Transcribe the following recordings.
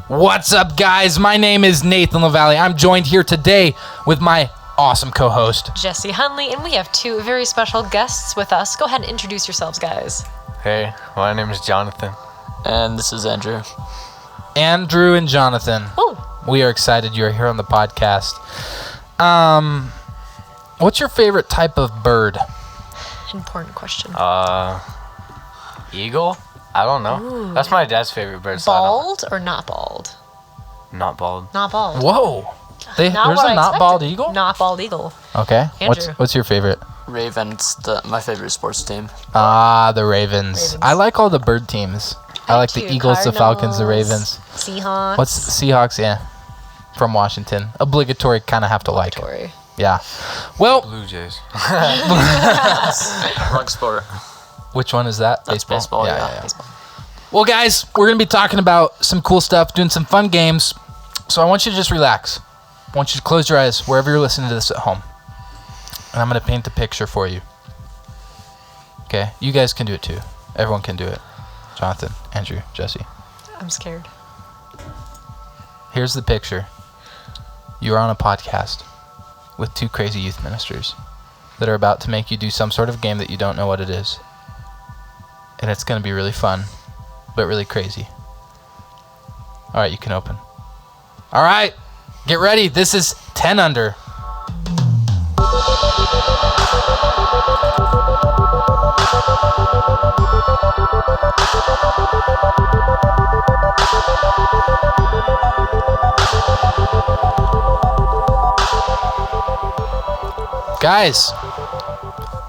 What's up, guys? My name is Nathan.lavalley. I'm joined here today with my awesome co-host, Jessie.Hunley, and we have two very special guests with us. Go ahead and introduce yourselves, guys. Hey, my name is Jonathan. And this is Andrew. Andrew and Jonathan. Woo. We are excited you're here on the podcast. What's your favorite type of bird? Important question. Eagle? I don't know. Ooh. That's my dad's favorite bird. Bald or not bald? Not bald. Not bald. Whoa. There's Not a what I not expected. bald eagle? Not bald eagle. Okay. Andrew. What's your favorite? Ravens, my favorite sports team. The Ravens. I like all the bird teams. I like the Eagles, the Falcons, the Ravens. Seahawks. What's Seahawks? Yeah. From Washington. Obligatory, kind of have to like. Obligatory. Yeah. Well, Blue Jays. Wrong sport. which one is that? That's baseball, yeah. Baseball. Well, guys, we're going to be talking about some cool stuff, doing some fun games. So I want you to just relax. I want you to close your eyes wherever you're listening to this at home. And I'm going to paint the picture for you. Okay? You guys can do it too. Everyone can do it. Jonathan, Andrew, Jesse. I'm scared. Here's the picture. You are on a podcast with two crazy youth ministers that are about to make you do some sort of game that you don't know what it is. And it's going to be really fun, but really crazy. All right, you can open. All right, get ready. This is 10 Under. Guys,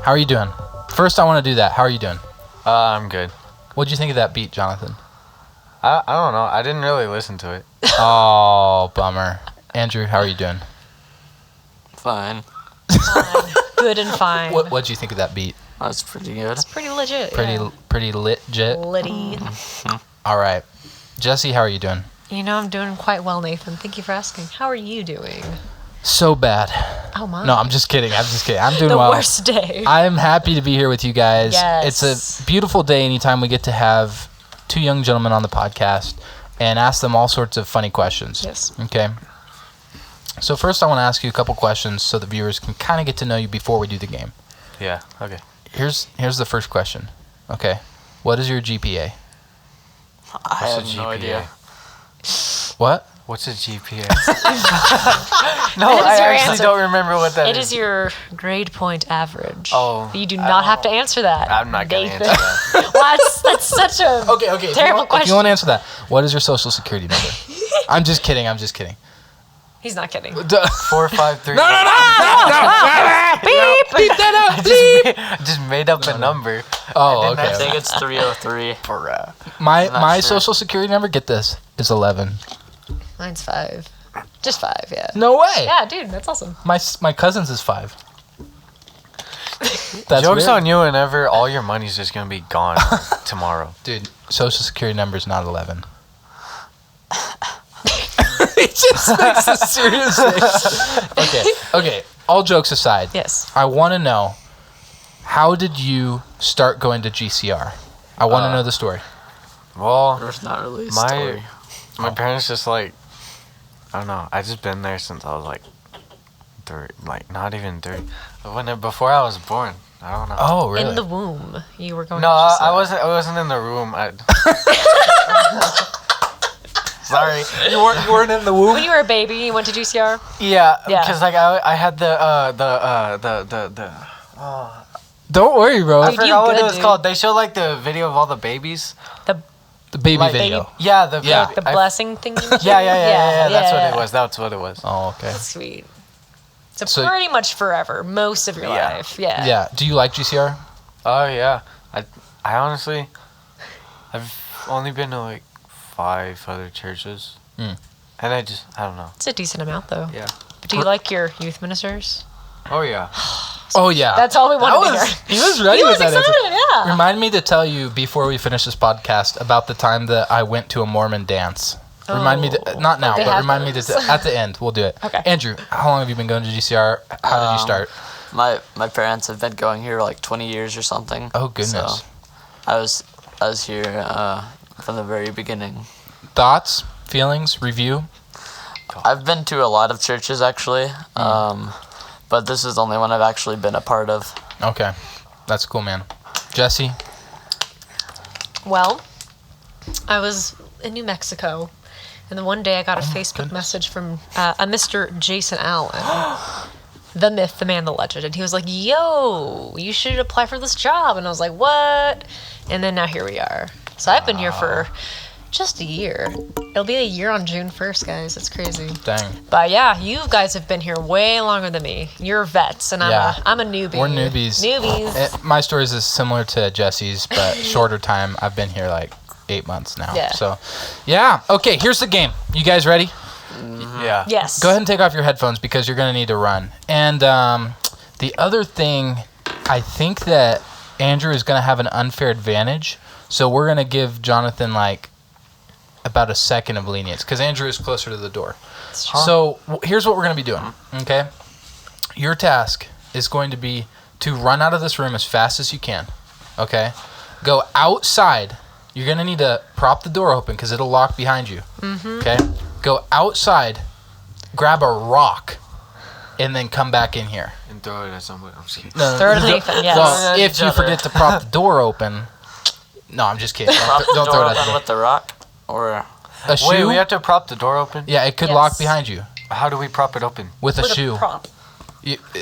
how are you doing? First, I want to do that. How are you doing? I'm good. What'd you think of that beat, Jonathan? I don't know. I didn't really listen to it. Oh, bummer. Andrew, how are you doing? Fine. Fine. Good and fine. What'd you think of that beat? That's pretty good. It's pretty legit. Pretty legit. Litty. All right. Jesse, how are you doing? You know, I'm doing quite well, Nathan. Thank you for asking. How are you doing? So bad. Oh, my. No, I'm just kidding. I'm doing the well. worst day. I'm happy to be here with you guys. Yes. It's a beautiful day anytime we get to have two young gentlemen on the podcast and ask them all sorts of funny questions. Yes. Okay. So first I want to ask you a couple questions so the viewers can kind of get to know you before we do the game. Yeah, okay. Here's the first question. Okay. What is your GPA? I have What's a no GPA? idea. What? What's a GPA? No, I actually don't remember what that is. It is your grade point average. Oh, You do not have to answer that. I'm not going to Nathan. answer that. Well, that's such a Okay. terrible If question. you want to answer that, what is your social security number? I'm just kidding. He's not kidding. 453. No. Beep. Beep that out. Beep. Just made up a number. Oh, didn't I okay. think it's 303. My not sure. social security number, get this, is 11. Mine's 5. Just 5, yeah. No way. Yeah, dude, that's awesome. My cousin's is 5. That's Joke's weird. on you whenever all your money's just going to be gone tomorrow. Dude, social security number is not 11. It just makes a serious face. Okay. All jokes aside, Yes. I want to know, how did you start going to GCR? I want to know the story. Well, There's not really a my story. my parents just I don't know. I just been there since I was not even 3. Before I was born. I don't know. Oh, really? In the womb, you were going No, to I GCR. wasn't in the room. Sorry. You weren't in the womb? When you were a baby, you went to GCR? Yeah, Yeah. because I had the Don't worry, bro. I Dude, you forgot what good, it was dude. called. They show the video of all the babies. The baby Like, video. Yeah, The I- blessing thing? Yeah. That's what it was. That's what it was. Oh, okay. That's sweet. So, So- pretty much forever, most of your Yeah. life. Yeah. Yeah. Do you like GCR? Oh yeah. I honestly, I've only been to 5 other churches, Mm. and I don't know. It's a decent amount, though. Yeah. Do you like your youth ministers? Oh yeah. Oh, yeah. That's all we wanted to hear. He was ready He with was that answer. excited, yeah. Remind me to tell you before we finish this podcast about the time that I went to a Mormon dance. Remind me to, not now, They but have remind me those. to, at the end, we'll do it. Okay. Andrew, how long have you been going to GCR? How did you start? My parents have been going here 20 years or something. Oh, goodness. So I was here from the very beginning. Thoughts? feelings, review? I've been to a lot of churches actually, but this is the only one I've actually been a part of. Okay. That's cool, man. Jessie? Well, I was in New Mexico, and then one day I got a Facebook message from a Mr. Jason Allen, the myth, the man, the legend, and he was like, "Yo, you should apply for this job," and I was like, "What?" And then now here we are. So I've been here for just a year. It'll be a year on June 1st, guys. It's crazy. Dang. But yeah, you guys have been here way longer than me. You're vets, and I'm a newbie. We're newbies. My story is similar to Jessie's, but shorter time. I've been here like 8 months now. Yeah. So, yeah. Okay, here's the game. You guys ready? Yeah. Yes. Go ahead and take off your headphones because you're going to need to run. And the other thing, I think that Andrew is going to have an unfair advantage. So we're going to give Jonathan like about a second of lenience because Andrew is closer to the door. So here's what we're going to be doing, okay? Your task is going to be to run out of this room as fast as you can, okay? Go outside. You're going to need to prop the door open because it'll lock behind you, okay? Go outside, grab a rock, and then come back in here. And throw it at somebody. I'm just kidding. No, Throw it at Nathan, yes. Well, if Each you other. forget to prop the door open... No, I'm just kidding. Don't throw it at the door. With the rock, or A shoe? Wait, we have to prop the door open? Yeah, it could Yes. lock behind you How do we prop it open? with a shoe. prop.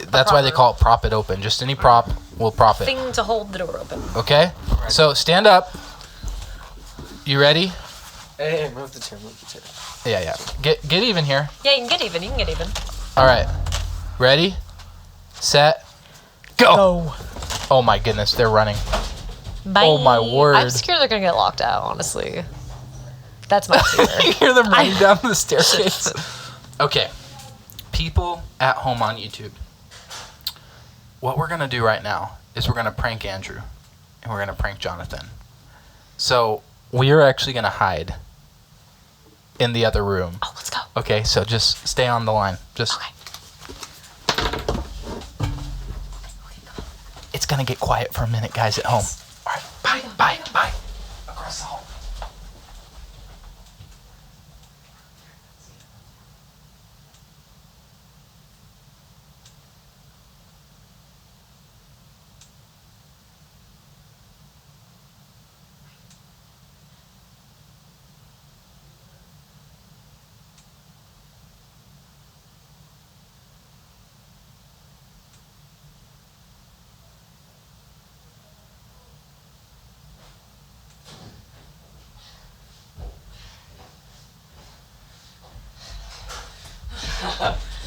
That's why they call it prop it open. Just any prop will prop it. Thing to hold the door open. Okay? So stand up. You ready? Hey, move the chair, Yeah. Get even here. Yeah, you can get even. All right. Ready? Set. Go. Oh my goodness, they're running. Bye. Oh, my word. I'm scared they're gonna get locked out, honestly. That's my fear. You hear them running down the staircase. Okay. People at home on YouTube. What we're going to do right now is we're going to prank Andrew and we're going to prank Jonathan. So we are actually going to hide in the other room. Oh, let's go. Okay, so just stay on the line. Just. Okay. It's going to get quiet for a minute, guys at home. All right, bye. Across the hall.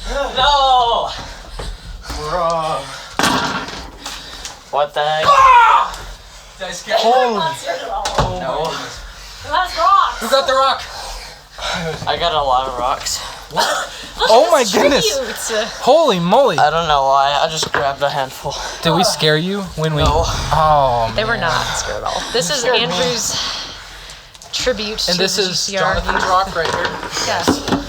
no! Bro. What the heck? Did I scare you? No. Who has rocks? Who got the rock? I got a lot of rocks. Oh my goodness. Holy moly. I don't know why. I just grabbed a handful. Did we scare you when we... No. Oh, They were man. not scared at all. This is Andrew's tribute And to this the is GCR. Jonathan's rock right here. Yeah.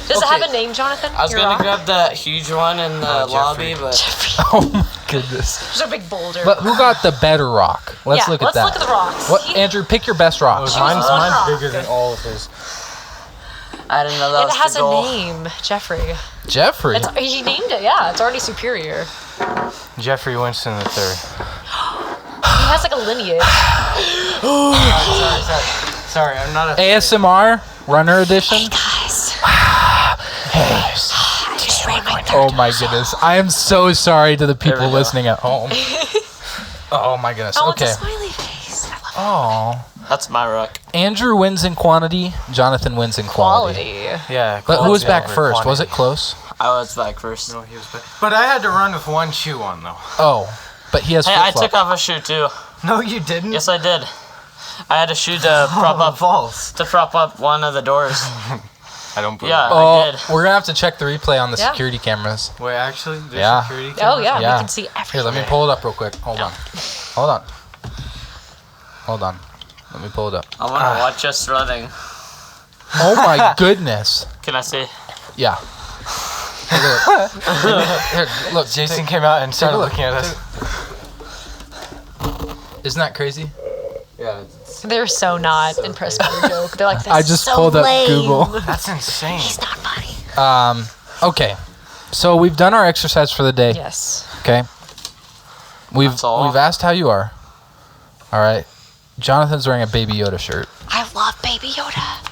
Does it have Okay. a name, Jonathan? I was Your gonna rock? grab that huge one in the lobby, Jeffrey. but Oh my goodness. There's a big boulder. But who got the better rock? Let's yeah, look at let's that. look at the rocks. What, Andrew, pick your best rocks. Choose one rock. Mine's bigger than all of his. I didn't know that It was has the goal. a name, Jeffrey. Jeffrey. He named it, yeah. It's already superior. Jeffrey Winston III. He has like a lineage. Sorry, I'm not a... ASMR Runner Edition. Guys. Hey. I just ran my third. Oh my goodness. I am so sorry to the There people we go. listening at home. Oh my goodness. Oh, it's Okay. a smiley face. I love Oh. That's my rock. Andrew wins in quantity. Jonathan wins in quality. quality. Yeah. But who was quality back over first? Was it quantity. close? I was back first. No, he was back. But I had to run with one shoe on, though. Oh. But he has Hey, I flip-flop. took off a shoe too. No, you didn't. Yes, I did. I had a shoe to prop up False. one of the doors. I don't believe Yeah. it. Oh, I did. we're gonna have to check the replay on the Yeah. security cameras. Wait, actually? There's Yeah. security Oh, cameras? yeah, Yeah. we can see everything. Here, let me pull it up real quick. Hold on. Let me pull it up. I want to watch us running. Oh my goodness. Can I see? Yeah. Here, look, Jason came out and started look. looking at us. Isn't that crazy? Yeah, it's They're so not impressed by your joke. They're like, that's I just so pulled up lame. Google. That's insane. He's not funny. Okay. So we've done our exercise for the day. Yes. Okay. We've That's all? asked how you are. All right. Jonathan's wearing a Baby Yoda shirt. I love Baby Yoda.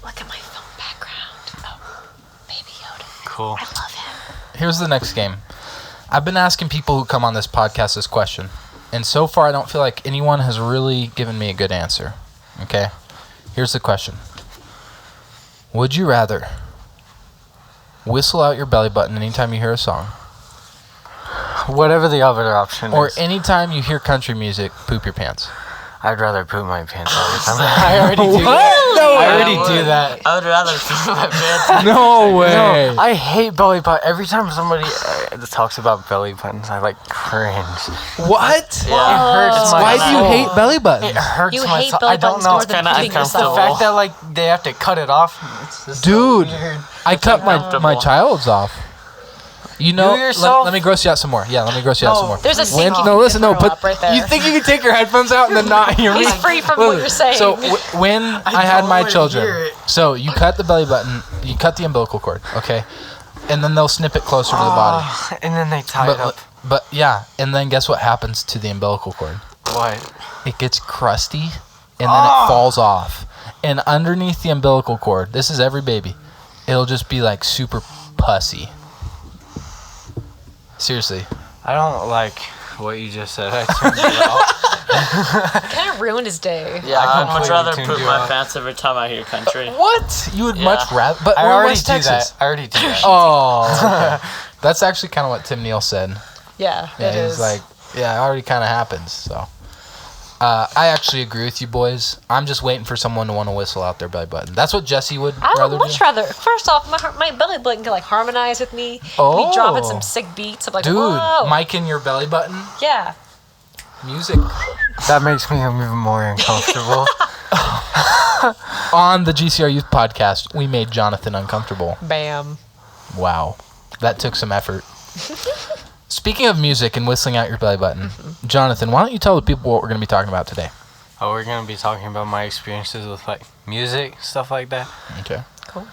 Look at my phone background. Oh, Baby Yoda. Cool. I love him. Here's the next game. I've been asking people who come on this podcast this question, and so far I don't feel like anyone has really given me a good answer. Okay? Here's the question. Would you rather whistle out your belly button anytime you hear a song, Whatever the other option or is. anytime you hear country music, poop your pants? I'd rather poop my pants all the time. I already do What? that. No I way. already do that. I would rather put my pants. No way. No, I hate belly button. Every time somebody talks about belly buttons, I like cringe. What? Yeah. It hurts my Why do you soul. hate belly It buttons? hurts You my hate soul. belly I don't buttons know. more than kinda pooping uncomfortable. The yourself. fact that like they have to cut it off. It's just Dude, so weird. I cut my uncomfortable. child's off. You know, yourself? let me gross you out some more. Yeah, let me gross you out some more. There's a When, sink no, you listen, can no, throw put. up right there. You think you can take your headphones out and then not hear me? He's free from what you're saying. So when I had don't my wanna children, hear it. so you cut the belly button, you cut the umbilical cord, okay, and then they'll snip it closer to the body. And then they tie it up. But yeah, and then guess what happens to the umbilical cord? What? It gets crusty, and then it falls off. And underneath the umbilical cord, this is every baby, it'll just be like super pussy. Seriously. I don't like what you just said. I turned it off. Kind of ruined his day. Yeah, I I'd much completely rather tuned poop you my out. pants every time I hear country. What? You would Yeah. much rather, but I we're in already West do Texas. that. I already do that. Oh, okay. That's actually kind of what Tim Neal said. Yeah, Yeah, it he's is. like, yeah, it already kind of happens. So, I actually agree with you boys. I'm just waiting for someone to want to whistle out their belly button. That's what Jesse would I rather would much do. rather. First off, my belly button can like harmonize with me. Oh. We dropping some sick beats. I'm like, Dude, whoa. mic in your belly button, Yeah. music That makes me even more uncomfortable. on the GCR Youth Podcast. We made Jonathan uncomfortable. Bam. Wow, that took some effort. Speaking of music and whistling out your belly button, Jonathan, why don't you tell the people what we're going to be talking about today? Oh, we're gonna be talking about my experiences with like music, stuff like that. Okay. Cool.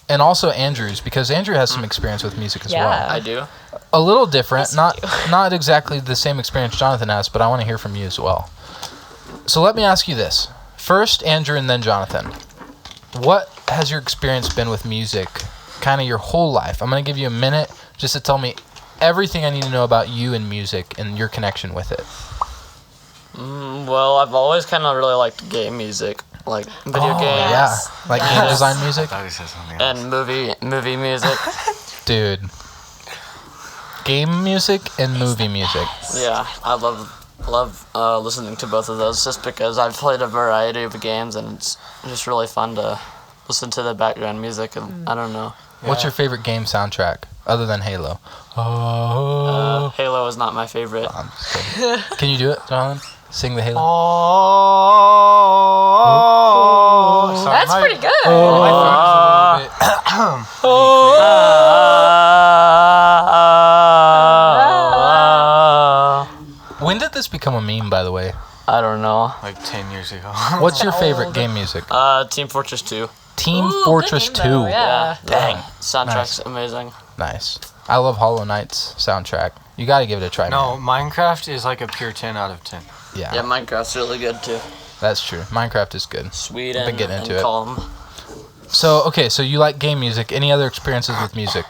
And also Andrew's, because Andrew has some experience with music as Yeah. well. I do. A little different, Yes, not you not exactly the same experience Jonathan has, but I want to hear from you as well. So let me ask you this. First, Andrew, and then Jonathan. What has your experience been with music, kind of your whole life? I'm going to give you a minute just to tell me everything I need to know about you and music and your connection with it. Well, I've always kind of really liked game music, like video games Yeah, like game Yes. design music? I thought he said something else. and movie music. Dude. Game music and movie music. Yeah, I love listening to both of those just because I've played a variety of games and it's just really fun to listen to the background music and I don't know. What's your favorite game soundtrack other than Halo? Oh. Halo is not my favorite. I'm just kidding. Can you do it, Jonathan? Sing the Halo. Oh, sorry, That's my- pretty good. my throat is a little When did this become a meme, by the way? I don't know. bit like 10 years ago. What's your favorite Old. game music? Team Fortress 2. Team Ooh, Fortress good 2. game, though, yeah. Dang. Soundtrack's Nice. amazing. Nice. I love Hollow Knight's soundtrack. You got to give it a try. No, man. Minecraft is like a pure 10 out of 10. Yeah, Yeah, Minecraft's really good too. that's true. Minecraft is good. Sweet I've been and, getting and into it. calm. So, okay, so you like game music. Any other experiences with music?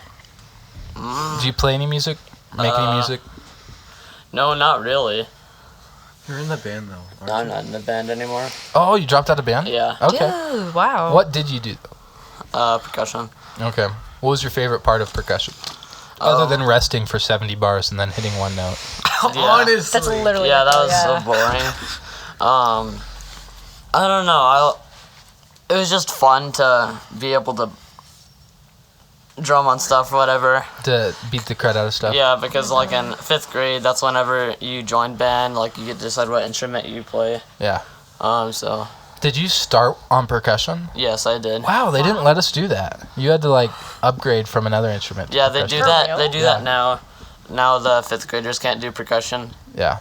Do you play any music? Make any music? No, not really. You're in the band though. No, I'm not in the band anymore. Oh, you dropped out of band? Yeah. Okay. Dude, wow. What did you do? Percussion. Okay. What was your favorite part of percussion? Other than resting for 70 bars and then hitting one note. Yeah. Honestly. That's literally Yeah, it, that though, was yeah. so boring. I don't know. It was just fun to be able to drum on stuff or whatever. To beat the crud out of stuff? Yeah, because like in 5th grade, that's whenever you join band, like you get to decide what instrument you play. Yeah. So Did you start on percussion? yes, I did. Wow, they didn't let us do that. You had to like upgrade from another instrument. to Yeah, they do percussion. that. real? They do Yeah. that now. Now the 5th graders can't do percussion. Yeah.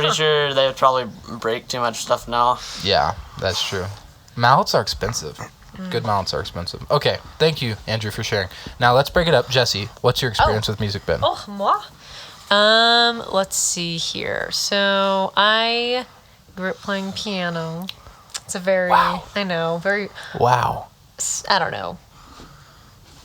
Pretty sure they would probably break too much stuff now. Yeah, that's true. Mallets are expensive. Good mallets are expensive. Okay, thank you, Andrew, for sharing. Now let's break it up. Jesse, what's your experience with music been? Oh, moi. Let's see here. So I grew up playing piano. It's a very, Wow. I know, very, Wow. I don't know,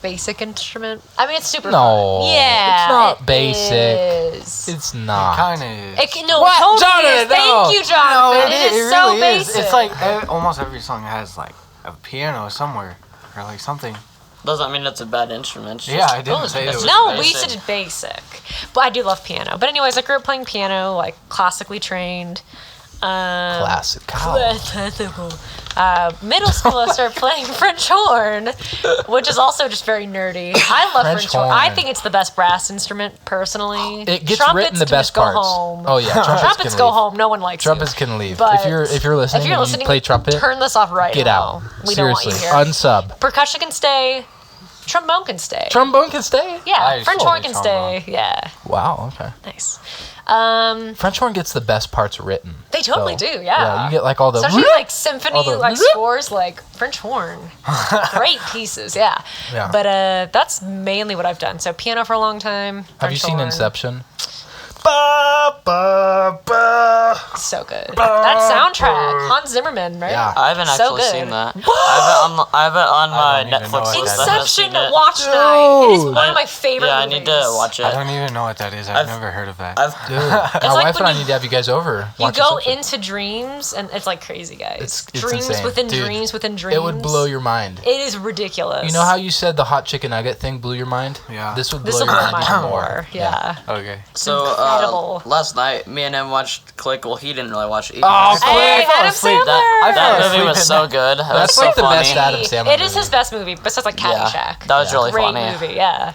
basic instrument. I mean, it's super No, fun. Yeah, it's not it basic. is. It's not. Kind of is. No, What? totally Jonathan, is. Thank no. you, Jonathan. it is so really basic. It's like almost every song has like a piano somewhere or like something. Doesn't mean it's a bad instrument. It's Yeah, just- I didn't say it was No, we basic. said basic. But I do love piano. But anyways, I grew up playing piano, like classically trained. Classic. Classical. Middle school, I started playing French horn, which is also just very nerdy. I love French French horn. I horn. think it's the best brass instrument, personally. It gets Trumpets written the can best just go parts. home. Oh yeah, Trumpets can go leave. home. No one likes Trumpets you. can leave. But if you're listening, if you're and listening, you play trumpet, turn this off right get now. out. We Seriously, don't want you here. unsub. Percussion can stay. Trombone can stay. Trombone can stay. Yeah, I French still horn play can stay. Yeah, Wow. Okay. nice. French horn gets the best parts written. They totally So, do, yeah. You get like all the. Especially like symphony, all the- like scores, like French horn. Great pieces, yeah. Yeah. But that's mainly what I've done. So piano for a long time. Have you French seen horn. Inception? Ba, ba, ba. So good. That soundtrack, Hans Zimmerman, right? Yeah. I haven't So actually good. seen that. I have it on my don't even know Netflix what list. that is. I haven't Inception seen it. watch night. It is one I- of my favorite Yeah, I movies. need to watch I it. don't even know what that is. I've never heard of that. Dude, my like wife and when I you- need to have you guys over. You Watch go Inception. into dreams, and it's like crazy, guys. It's dreams insane. within Dude, dreams within dreams. It would blow your mind. It is ridiculous. You know how you said the hot chicken nugget thing blew your mind? Yeah. This would this blow will your blow mind my even more. more. Yeah. Okay. So incredible. last night, me and him watched Click. Well, he didn't really watch it. Oh, Hey, I fell Adam asleep. Sandler. That movie asleep was in so good. It That's was like so the funny. best Adam Sandler It is movie. his best movie, besides like Yeah, Caddyshack. that was really Great funny. movie, yeah.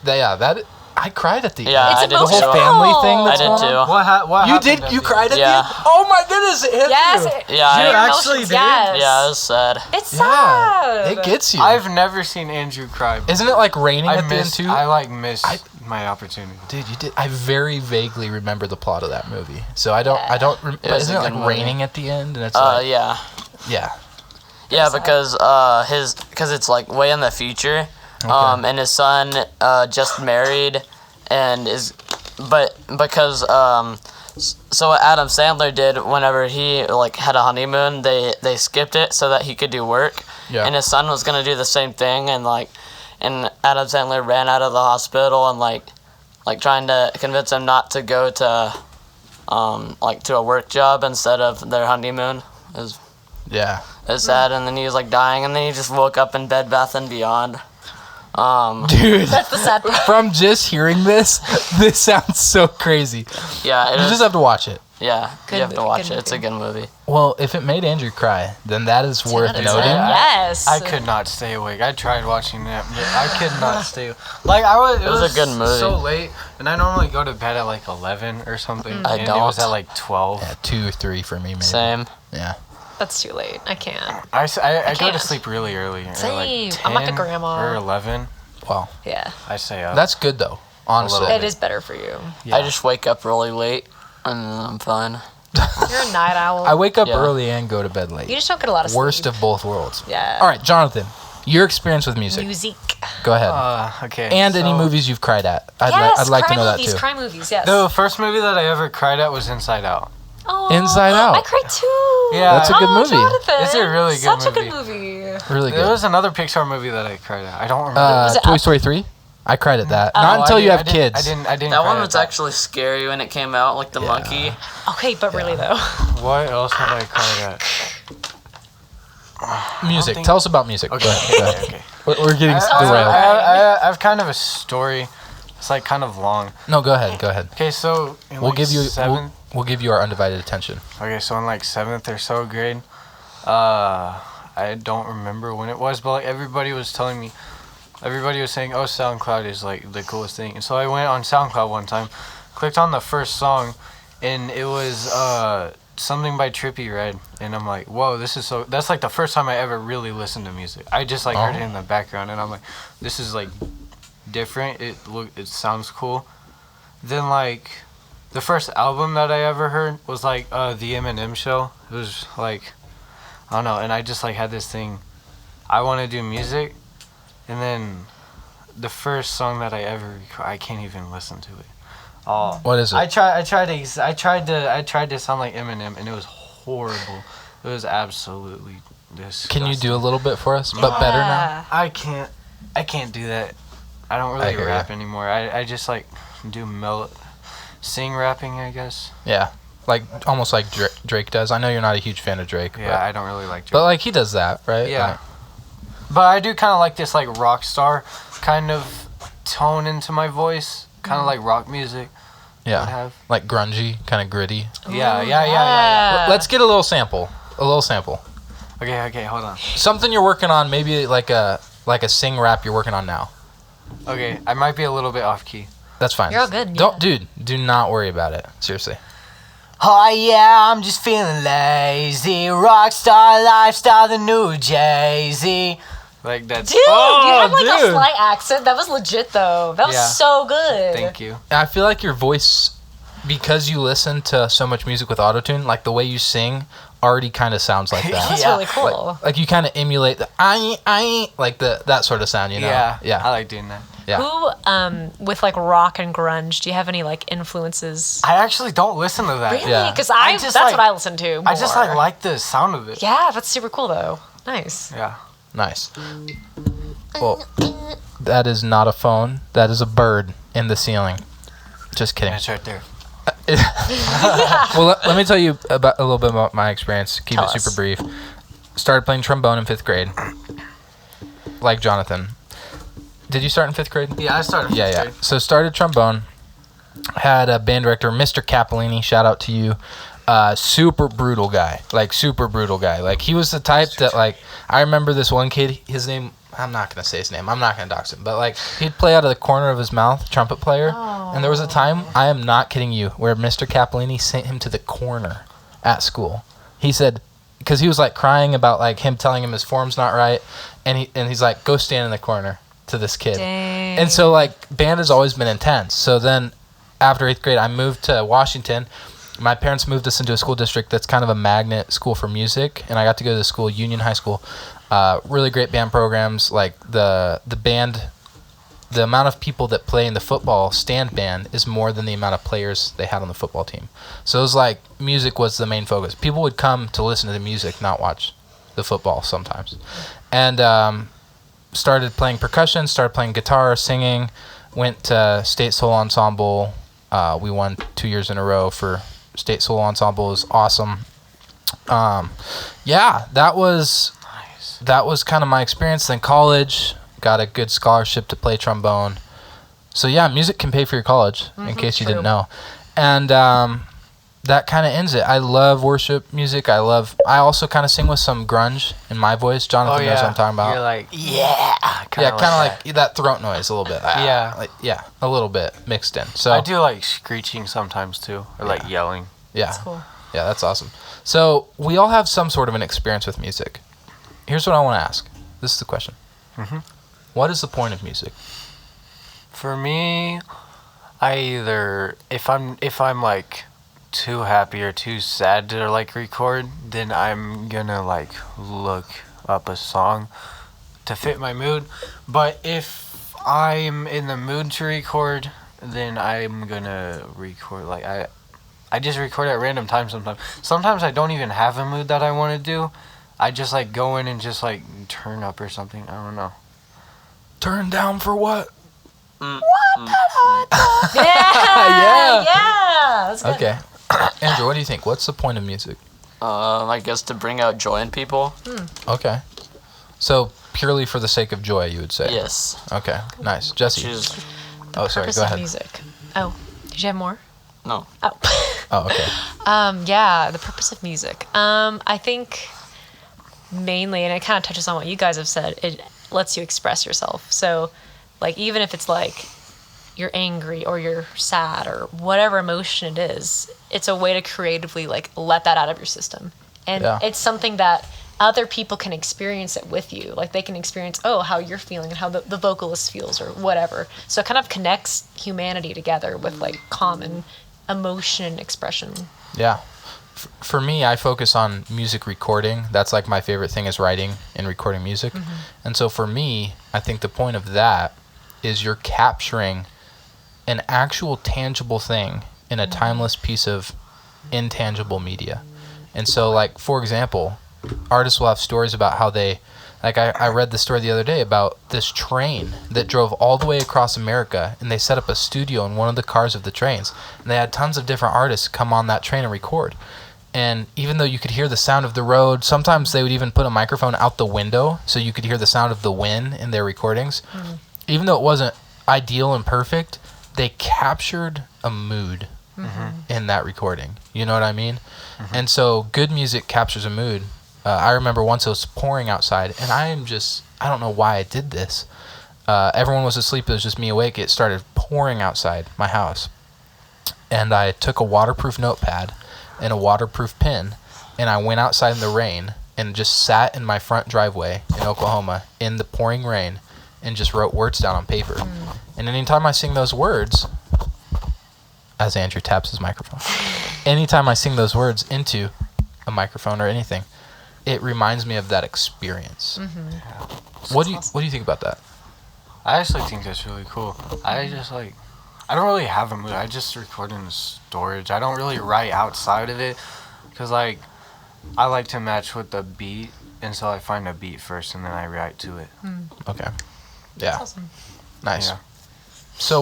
That I cried at the end. Yeah, It's I did the whole emotional. too. family thing. I That's did going too. on? What You happened did? at You the cried at Yeah. the end? Oh my goodness! It hit Yes. you. Yeah, your You emotions, actually did? Yes. Yeah, it was sad. It's Yeah, sad. it gets you. I've never seen Andrew cry. Isn't it like raining I at the end missed. too? I missed my opportunity. Dude, you did. I very vaguely remember the plot of that movie, so I don't. But was isn't a it like good movie. raining at the end? And it's like, Yeah. yeah. Yeah, because because it's like way in the future, and his son just married, and because so what Adam Sandler did whenever he like had a honeymoon, they skipped it so that he could do work, Yeah. and his son was gonna do the same thing, and Adam Sandler ran out of the hospital and like trying to convince him not to go to to a work job instead of their honeymoon. Yeah. It's sad, and then he was like dying, and then he just woke up in Bed Bath and Beyond. Dude, That's the sad part. from just hearing this sounds so crazy. Yeah, it You is. just have to watch it. Yeah, Good you have to movie, watch good it. It's a good movie. Well, if it made Andrew cry, then that is worth out of noting. 10. Yes. I could not stay awake. I tried watching that. I could not stay. Like I was. It was a good movie. So late, and I normally go to bed at like 11 or something. I and it was don't. at like 12. Yeah, 2 or 3 for me, maybe. Same. Yeah. That's too late. I can't. I go to can't. sleep really early. Or Same. like I'm like a 10 grandma. Or 11. Wow. Yeah. I stay up. That's good though. Honestly. little It is better for you. Yeah. I just wake up really late, and then I'm fine. You're a night owl. I wake up Yeah. early and go to bed late. You just don't get a lot of Worst sleep. of both worlds. Yeah. All right, Jonathan, your experience with music. Music. Go ahead. Okay. and any so movies you've cried at. I'd Yes, like to crime know movies, that too. crime movies, yes. The first movie that I ever cried at was Inside Out. Oh, Inside Out. I cried too. Yeah. That's a good Oh, movie. Jonathan, It's a really good Such a good movie. Really There good. was another Pixar movie that I cried at. I don't remember. Was it Toy Up? Story 3? I cried at that. No, Not until I you have didn't- kids. I didn't. That cry one at was actually scary when it came out, like the monkey. Okay, but really though. What else have I cried at? Music. think- Tell us about music. Okay. Go ahead. Okay. We're getting I derailed. have kind of a story. It's like kind of long. No, go ahead. Go ahead. Okay, so in We'll like give you seventh. we'll give you our undivided attention. Okay, so in like 7th or so grade, I don't remember when it was, but like everybody was telling me, everybody was saying, oh, SoundCloud is like the coolest thing. And so I went on SoundCloud one time, clicked on the first song, and it was something by Trippie Redd, and I'm like, whoa, this is so. That's like the first time I ever really listened to music. I just like heard it in the background, and I'm like, this is like different. It sounds cool. Then like the first album that I ever heard was like the Eminem Show. It was like, I don't know, and I just like had this thing, I want to do music, and then the first song that I ever I can't even listen to it. Oh, What is it? I tried to sound like Eminem, and it was horrible. It was absolutely disgusting. Can you do a little bit for us, but better now? Yeah. I can't do that. I don't I really hear rap ya. anymore. I just like do sing rapping, I guess. Yeah, like almost like Drake does. I know you're not a huge fan of Drake. Yeah, I don't really like Drake. but like he does that, right? Yeah. Like, But I do kind of like this like rock star kind of tone into my voice, kind of like rock music. Would yeah, have. like grungy, kind of gritty. Yeah. Let's get a little sample. Okay, hold on. Something you're working on, maybe like a sing rap you're working on now. Okay, I might be a little bit off key. That's fine. You're all good, Don't, yeah. dude. Do not worry about it. Seriously. Oh yeah, I'm just feeling lazy. Rockstar lifestyle, the new Jay-Z. Like that's. Dude, you had like a dude. slight accent. That was legit though. That was Yeah. so good. Thank you. I feel like your voice, because you listen to so much music with autotune, like the way you sing, already kind of sounds like that. That's Yeah. really cool. Like you kind of emulate the I like that sort of sound, you know? I Yeah. like doing that. Yeah. Who, with like rock and grunge, do you have any like influences? I actually don't listen to that. Really? Yeah. Because I that's just, what like- I listen to. I just more. like the sound of it. Yeah, that's super cool though. Nice. Yeah. Nice. Well, that is not a phone. That is a bird in the ceiling. Just kidding. It's right there. Well, let me tell you about a little bit about my experience. Keep Tell it super us. brief. Started playing trombone in 5th grade. Like Jonathan. Did you start in 5th grade? Yeah, I started. Yeah. So started trombone. Had a band director, Mr. Capolini. Shout out to you. Super brutal guy. Like he was the type that like I remember this one kid. His name. I'm not gonna say his name. I'm not gonna dox him. But like he'd play out of the corner of his mouth, trumpet player. And there was a time, I am not kidding you, where Mr. Capolini sent him to the corner at school. He said, because he was like crying about like him telling him his form's not right, and he's like, go stand in the corner to this kid. Dang. And so like band has always been intense. So then after 8th grade, I moved to Washington. My parents moved us into a school district that's kind of a magnet school for music, and I got to go to the school, Union High School. Really great band programs. Like the band, the amount of people that play in the football stand band is more than the amount of players they had on the football team. So it was like music was the main focus. People would come to listen to the music, not watch the football sometimes. And started playing percussion, started playing guitar, singing, went to State Soul Ensemble. We won 2 years in a row for State Soul Ensemble. It was awesome. Yeah, that was kind of my experience. Then college, got a good scholarship to play trombone. So yeah, music can pay for your college, in case you true. didn't know. And that kind of ends it. I love worship music. I also kind of sing with some grunge in my voice. Jonathan knows what I'm talking about. You're like, yeah, kind of like that throat noise a little bit. Yeah. A little bit mixed in. So I do like screeching sometimes too, or like yelling. yeah, That's cool. yeah, that's awesome. So we all have some sort of an experience with music. Here's what I want to ask. This is the question. Mhm. What is the point of music? For me, I either if I'm like too happy or too sad to like record, then I'm gonna like look up a song to fit my mood. But if I'm in the mood to record, then I'm gonna record like I just record at random times sometimes. Sometimes I don't even have a mood that I want to do. I just like go in and just like turn up or something. I don't know. Turn down for what? Yeah. That's good. Okay. Andrew, what do you think? What's the point of music? I guess to bring out joy in people. Okay. So purely for the sake of joy, you would say? Yes. Okay. Nice. Jesse. Choose. Oh, sorry. Purpose Go of ahead. music. Oh, did you have more? No. Oh. Oh, okay. Yeah, the purpose of music. I think mainly, and it kind of touches on what you guys have said, it lets you express yourself. So, like, even if it's like you're angry or you're sad or whatever emotion it is, it's a way to creatively, like, let that out of your system. And Yeah. it's something that other people can experience it with you. Like, they can experience, how you're feeling and how the vocalist feels or whatever. So it kind of connects humanity together with, like, common emotion expression. Yeah. For me, I focus on music recording. That's like my favorite thing is writing and recording music. And so for me, I think the point of that is you're capturing an actual tangible thing in a timeless piece of intangible media. And so, like, for example, artists will have stories about how they, like, I read the story the other day about this train that drove all the way across America, and they set up a studio in one of the cars of the trains, and they had tons of different artists come on that train and record. And even though you could hear the sound of the road, sometimes they would even put a microphone out the window so you could hear the sound of the wind in their recordings. Even though it wasn't ideal and perfect, they captured a mood in that recording. You know what I mean? And so good music captures a mood. I remember once it was pouring outside, and I don't know why I did this. Everyone was asleep. It was just me awake. It started pouring outside my house. And I took a waterproof notepad and a waterproof pen, and I went outside in the rain and just sat in my front driveway in Oklahoma in the pouring rain and just wrote words down on paper. And anytime I sing those words, as Andrew taps his microphone, anytime I sing those words into a microphone or anything, it reminds me of that experience. What do you think about that? I actually think that's really cool. I don't really have a mood. I just record in the storage. I don't really write outside of it because, like, I like to match with the beat, and so I find a beat first and then I write to it. Okay. Yeah. Awesome. Nice. Yeah. So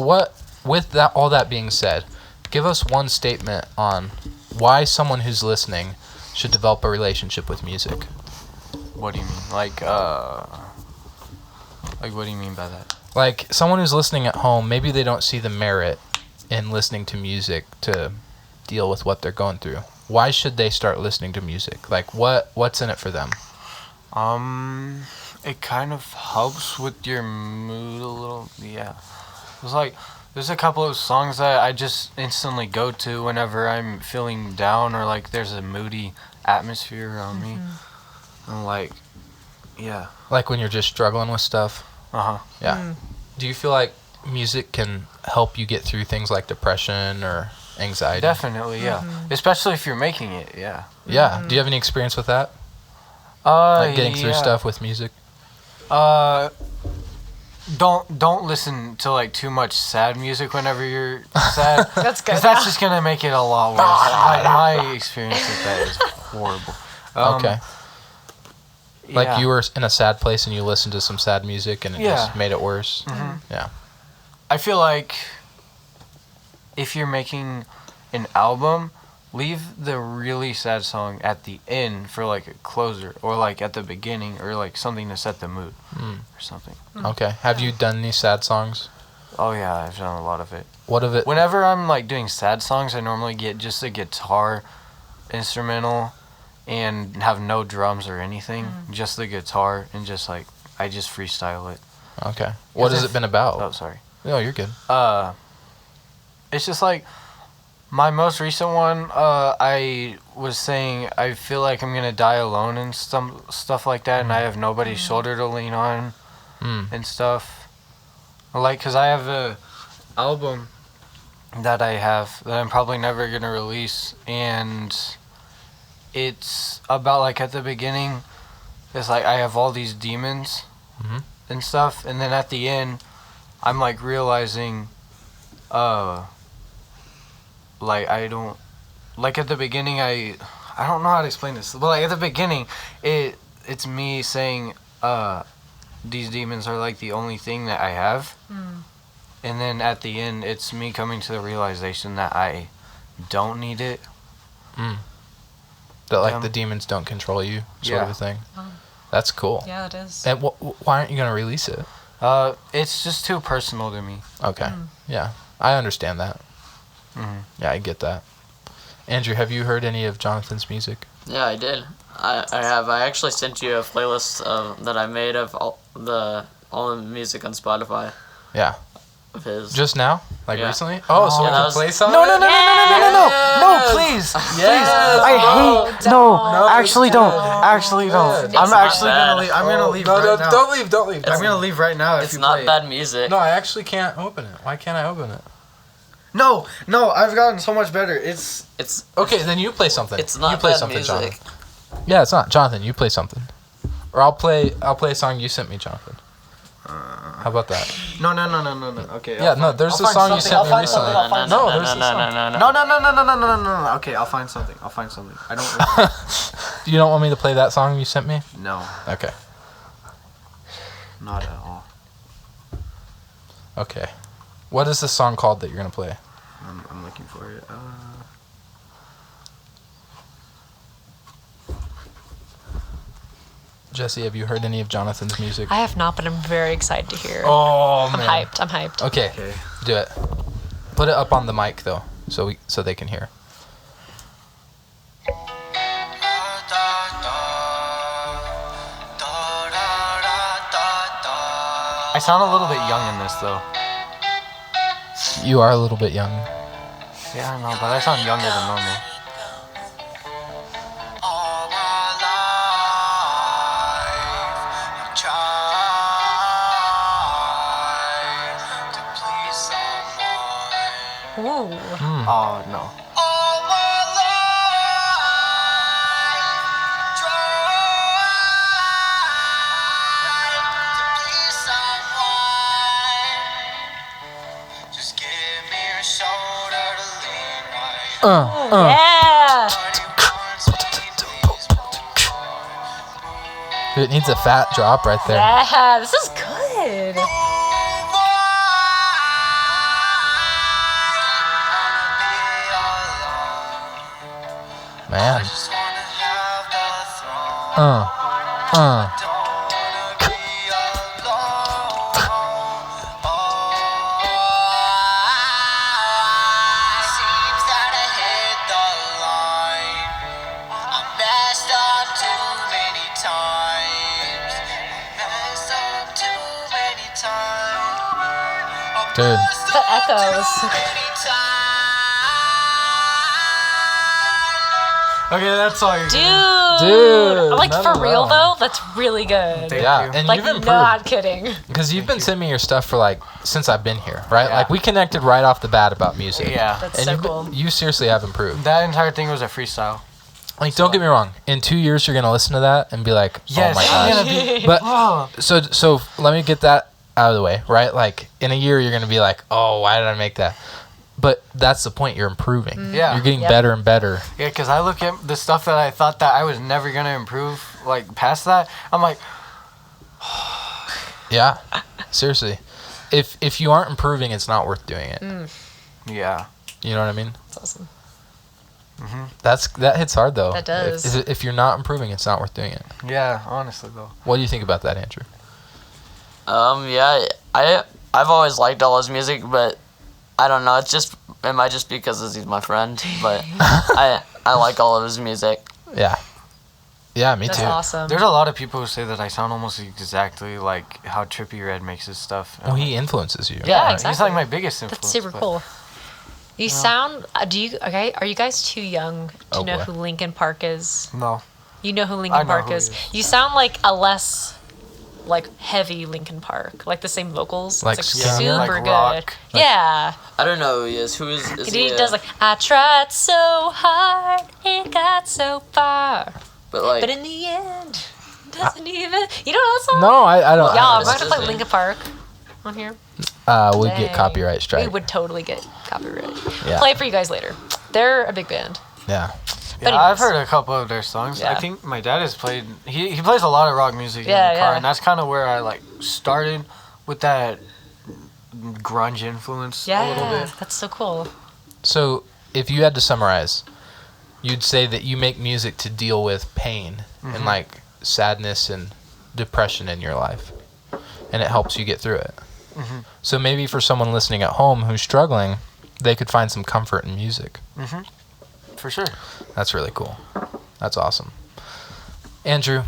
with that, all that being said, give us one statement on why someone who's listening should develop a relationship with music. What do you mean? Like what do you mean by that? Like someone who's listening at home, maybe they don't see the merit in listening to music to deal with what they're going through. Why should they start listening to music? Like what's in it for them? It kind of helps with your mood a little. Yeah. It's like there's a couple of songs that I just instantly go to whenever I'm feeling down or like there's a moody atmosphere around me. And like, yeah. Like when you're just struggling with stuff? Yeah. Do you feel like music can help you get through things like depression or anxiety? Definitely, yeah. Especially if you're making it, yeah. Yeah. Do you have any experience with that? Like getting through stuff with music? Don't listen to like too much sad music whenever you're sad. That's good. 'Cause that's just gonna make it a lot worse. My experience with that is horrible. Okay. Like yeah. you were in a sad place and you listened to some sad music and it just made it worse. Yeah. I feel like if you're making an album, leave the really sad song at the end for like a closer, or like at the beginning, or like something to set the mood or something. Okay. Have you done any sad songs? Oh yeah, I've done a lot of it. What of it? Whenever I'm like doing sad songs, I normally get just a guitar instrumental and have no drums or anything, just the guitar, and just like I just freestyle it. Okay. What has it been about? Oh, sorry. No, you're good. It's just like my most recent one. I was saying I feel like I'm gonna die alone and some stuff like that, and I have nobody's shoulder to lean on and stuff. Like, cause I have a album that I have that I'm probably never gonna release, and it's about like at the beginning, it's like I have all these demons and stuff, and then at the end, I'm like realizing, like I don't, like at the beginning I don't know how to explain this, but like at the beginning, it's me saying, these demons are like the only thing that I have, and then at the end, it's me coming to the realization that I don't need it. That like the demons don't control you, sort of a thing. That's cool. Yeah, it is. And why aren't you gonna release it? It's just too personal to me. Okay. Yeah, I understand that. Yeah, I get that. Andrew, have you heard any of Jonathan's music? Yeah, I did. I have. I actually sent you a playlist that I made of all the music on Spotify. Yeah. Of his. Just now? Like Yeah. recently? Oh, so we that can was- play some? No, please. Actually don't. It's I'm not actually bad. gonna leave. I'm gonna leave No, right now. don't leave. I'm gonna leave right now if It's you not play bad music. No, I actually can't open it. Why can't I open it? No, I've gotten so much better. It's Okay, then you play something. It's not you play bad something, music. Jonathan. Yeah, it's not. Jonathan, you play something. Or I'll play a song you sent me, Jonathan. How about that? no. Okay. Yeah, no, there's a song you sent me recently. No, there's a song. No. Okay, I'll find something. I don't. Really... You don't want me to play that song you sent me? No, Okay. not at all. Okay. What is the song called that you're gonna play? I'm looking for it. Jesse, have you heard any of Jonathan's music? I have not, but I'm very excited to hear. Oh I'm man. hyped. Okay. Okay. Do it. Put it up on the mic though, so they can hear. I sound a little bit young in this though. You are a little bit young. Yeah, I know, but I sound younger than normal. Ooh. Oh no. Yeah. It needs a fat drop right there. Yeah. This is good. Man. Dude. The echoes. Okay, that's all you're Dude. Like, another for real, one. though, that's really good. Thank Yeah, you. and Like, you've improved. not kidding. Because you've been sending me your stuff for like since I've been here, right? Yeah. Like we connected right off the bat about music. Yeah. That's And so you've been- cool. you seriously have improved. That entire thing was a freestyle. Like, don't get me wrong. In 2 years, you're gonna listen to that and be like, Yes, "Oh my I'm gosh!" gonna be. But Oh. so let me get that out of the way, right? Like in a year, you're gonna be like, "Oh, why did I make that?" But that's the point. You're improving. Yeah. You're getting Yep. better and better. Yeah, because I look at the stuff that I thought that I was never gonna improve, like past that. I'm like, Yeah. Seriously. If you aren't improving, it's not worth doing it. yeah. You know what I mean? That's awesome. That hits hard though. That does. If you're not improving, it's not worth doing it. Yeah, honestly though. What do you think about that, Andrew? Yeah, I've always liked all his music, but I don't know. It might just be because he's my friend, but I like all of his music. Yeah. Yeah, me That's too. awesome. There's a lot of people who say that I sound almost exactly like how Trippie Redd makes his stuff. Oh, he influences you. Yeah, He's exactly. like my biggest influence. That's super but- cool. You sound. Are you guys too young to Oh, know boy. who Linkin Park is? No. You know who I Linkin know Park who he is. is. You sound like a less, like, heavy Linkin Park, like the same vocals. Like it's skinnier? super Like good. rock. Yeah, I don't know who he is. Who is he does like I tried so hard, it got so far, But like, but in the end, doesn't even. You don't know that song? No, I don't. Y'all, I I'm don't. gonna play Linkin Park on here. We'd get Dang. copyright We strike. would totally get copyright. Yeah. Play it for you guys later. They're a big band. Yeah. Yeah, But I've anyways. heard a couple of their songs. I Yeah. think my dad has played. He plays a lot of rock music Yeah, in the car, yeah. and that's kind of where I like started with that grunge influence a little Yeah, bit. that's so cool. So, if you had to summarize, you'd say that you make music to deal with pain and like sadness and depression in your life, and it helps you get through it. So maybe for someone listening at home who's struggling, they could find some comfort in music. For sure. That's really cool. That's awesome. Andrew,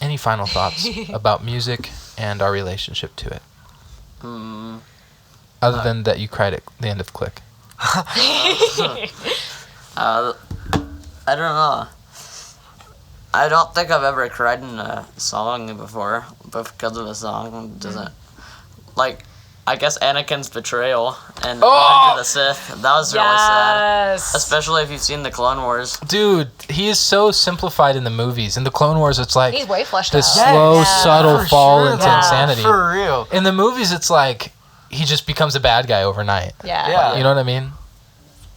any final thoughts about music and our relationship to it? Other than that you cried at the end of Click. I don't know. I don't think I've ever cried in a song before, but because of the song, it doesn't like I guess Anakin's betrayal and Oh! Revenge of the Sith. That was really sad. Yes. Especially if you've seen the Clone Wars. Dude, he is so simplified in the movies. In the Clone Wars, it's like He's way fleshed this out. slow, Yeah. subtle For fall sure, into though. insanity. For real. In the movies, it's like he just becomes a bad guy overnight. Yeah. Yeah. You know what I mean?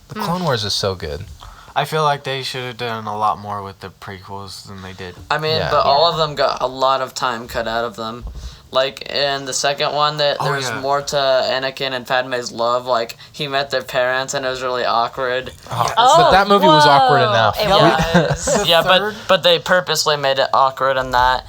The Clone Wars is so good. I feel like they should have done a lot more with the prequels than they did. I mean, Yeah. but all of them got a lot of time cut out of them. Like in the second one, that Oh, there's yeah. more to Anakin and Padme's love. Like he met their parents, and it was really awkward. But that movie was awkward enough. It Yeah. was. Yeah, third? but they purposely made it awkward in that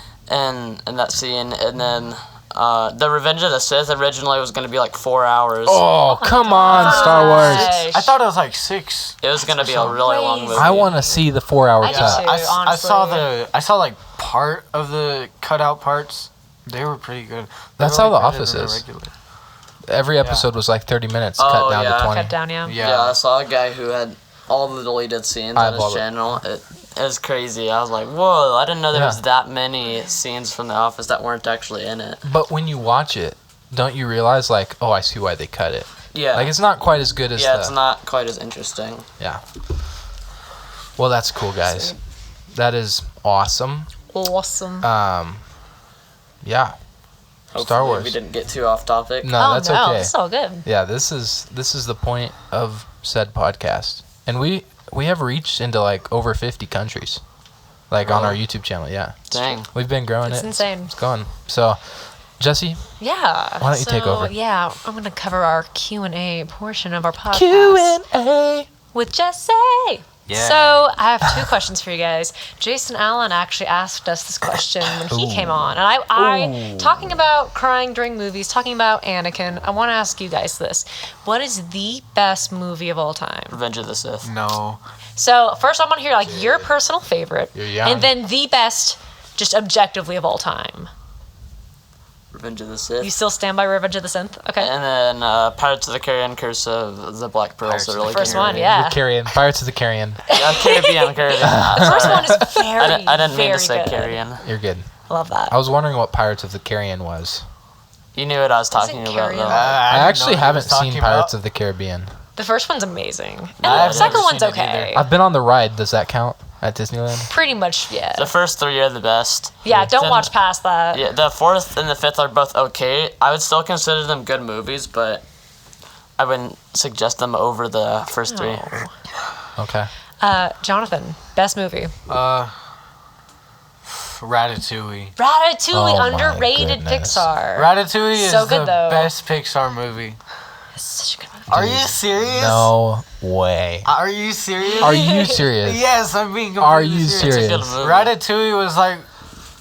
scene, and then the Revenge of the Sith originally was gonna be like 4 hours. Oh, come on, Star Wars. Gosh. I thought it was like 6. It was gonna be a really long Crazy. movie. I want to see the 4-hour I do cut. too. I saw honestly. I saw like part of the cutout parts. They were pretty good. They That's were, how like, The better Office than the is. regular. Every episode was like 30 minutes, Oh, cut down yeah. to 20. Cut down, yeah. Yeah, I saw a guy who had all the deleted scenes on Eyeball his it. channel. It was crazy. I was like, whoa! I didn't know there Yeah. was that many scenes from The Office that weren't actually in it. But when you watch it, don't you realize, like, oh, I see why they cut it? Yeah, Like, it's not quite as good as yeah, the... it's not quite as interesting. Yeah. Well, that's cool, guys. That is awesome. Awesome. Yeah. Hopefully Wars. We didn't get too off topic. No, that's no, okay. it's all good. Yeah, this is the point of said podcast. And we have reached into like over 50 countries. Like on our YouTube channel, yeah. Dang. We've been growing It's it. insane. It's going. So, Jesse, Yeah. Why don't you take over? Yeah, I'm gonna cover our Q&A portion of our podcast Q&A. with Jesse. Yeah. So I have 2 questions for you guys. Jason Allen actually asked us this question when he came on, and I talking about crying during movies, talking about Anakin. I want to ask you guys this: what is the best movie of all time? Revenge of the Sith. No. So first, I want to hear like your personal favorite, You're young. and then the best, just objectively of all time. Revenge of the Sith. You still stand by Revenge of the Sith? Okay. And then Pirates of the Caribbean, Curse of the Black Pearl. Pirates So of really the first good one, movie. yeah. The Carrion. Pirates of the Carrion. Yeah, Caribbean. The first one is very, I didn't mean very to say good. Caribbean. You're good. I love that. I was wondering what Pirates of the Carrion was. You knew what I was talking about, Carrion? though. I didn't actually know what he haven't was talking seen Pirates about. of the Caribbean. The first one's amazing. And I the have second never one's seen it okay. I've been on the ride. Does that count at Disneyland? Pretty much, yeah. The first 3 are the best. Yeah, don't Then- watch past that. Yeah, the 4th and the 5th are both okay. I would still consider them good movies, but I wouldn't suggest them over the first 3. Okay. Jonathan, best movie. Ratatouille. Ratatouille, Oh my underrated goodness. Pixar. Ratatouille is So good, the though. best Pixar movie. It's such a good movie. Are you serious? No way. Are you serious? Are you serious? Yes, I'm being completely Are you serious. It's a good serious? movie. Ratatouille was like,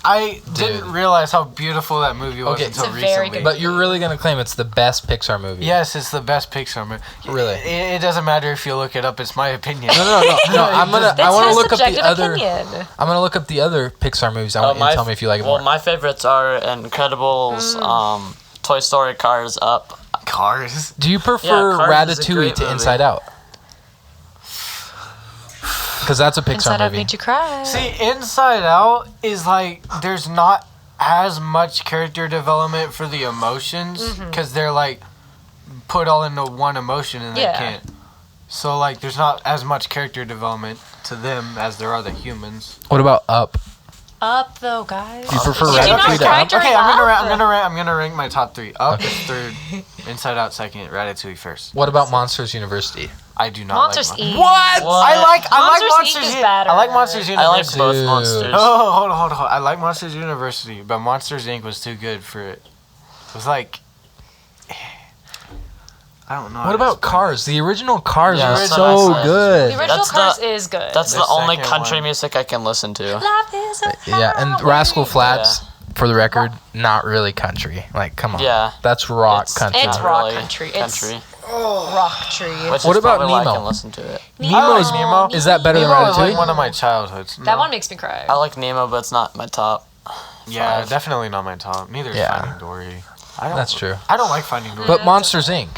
I Dude. didn't realize how beautiful that movie was Okay. until It's a very recently. good But you're really gonna claim it's the best Pixar movie? Yes, it's the best Pixar movie. Really? It doesn't matter if you look it up. It's my opinion. No. I'm gonna. That's I want to his look up the subjective other. opinion. I'm gonna look up the other Pixar movies. I want you to tell me if you like it more. My favorites are Incredibles, Toy Story, Cars, Up. Cars. Do you prefer Cars is a Ratatouille great to movie. Inside Out? Because that's a Pixar Inside Out movie. made you cry. See, Inside Out is like there's not as much character development for the emotions because they're like put all into one emotion and Yeah. they can't. So like there's not as much character development to them as there are the humans. What about Up? Up though, guys. You prefer Did you not Ratatouille to cry Up? during Okay, I'm Up? gonna rank my top 3. Up is 3rd, Inside Out 2nd, Ratatouille 1st. What about Monsters University? I do not Monsters like Inc. What? I like Monsters Inc. Monsters is Inc. better. I like Monsters I like University. both Dude. monsters. Oh, hold on. I like Monsters University, but Monsters Inc. was too good for it. It was like, I don't know. how What to about explain Cars? The original Cars Yeah, was that's so what I said. good. The original That's Cars the- is good. That's The the only second country one. music I can listen to. Life is a Yeah, and highway. Rascal Flatts, for the record, not really country. Like, come on. Yeah. That's rock It's- country. It's Not rock really country. It's country. rock tree. Which What is about probably why Nemo? I can listen to it. Nemo's Nemo. Is that better Nemo than was like Ratatouille? one of my childhoods. That No. one makes me cry. I like Nemo, but it's not my top. Yeah, 5. definitely not my top. Neither is Yeah. Finding Dory. I don't, That's true. I don't like Finding Dory. But Monsters Inc.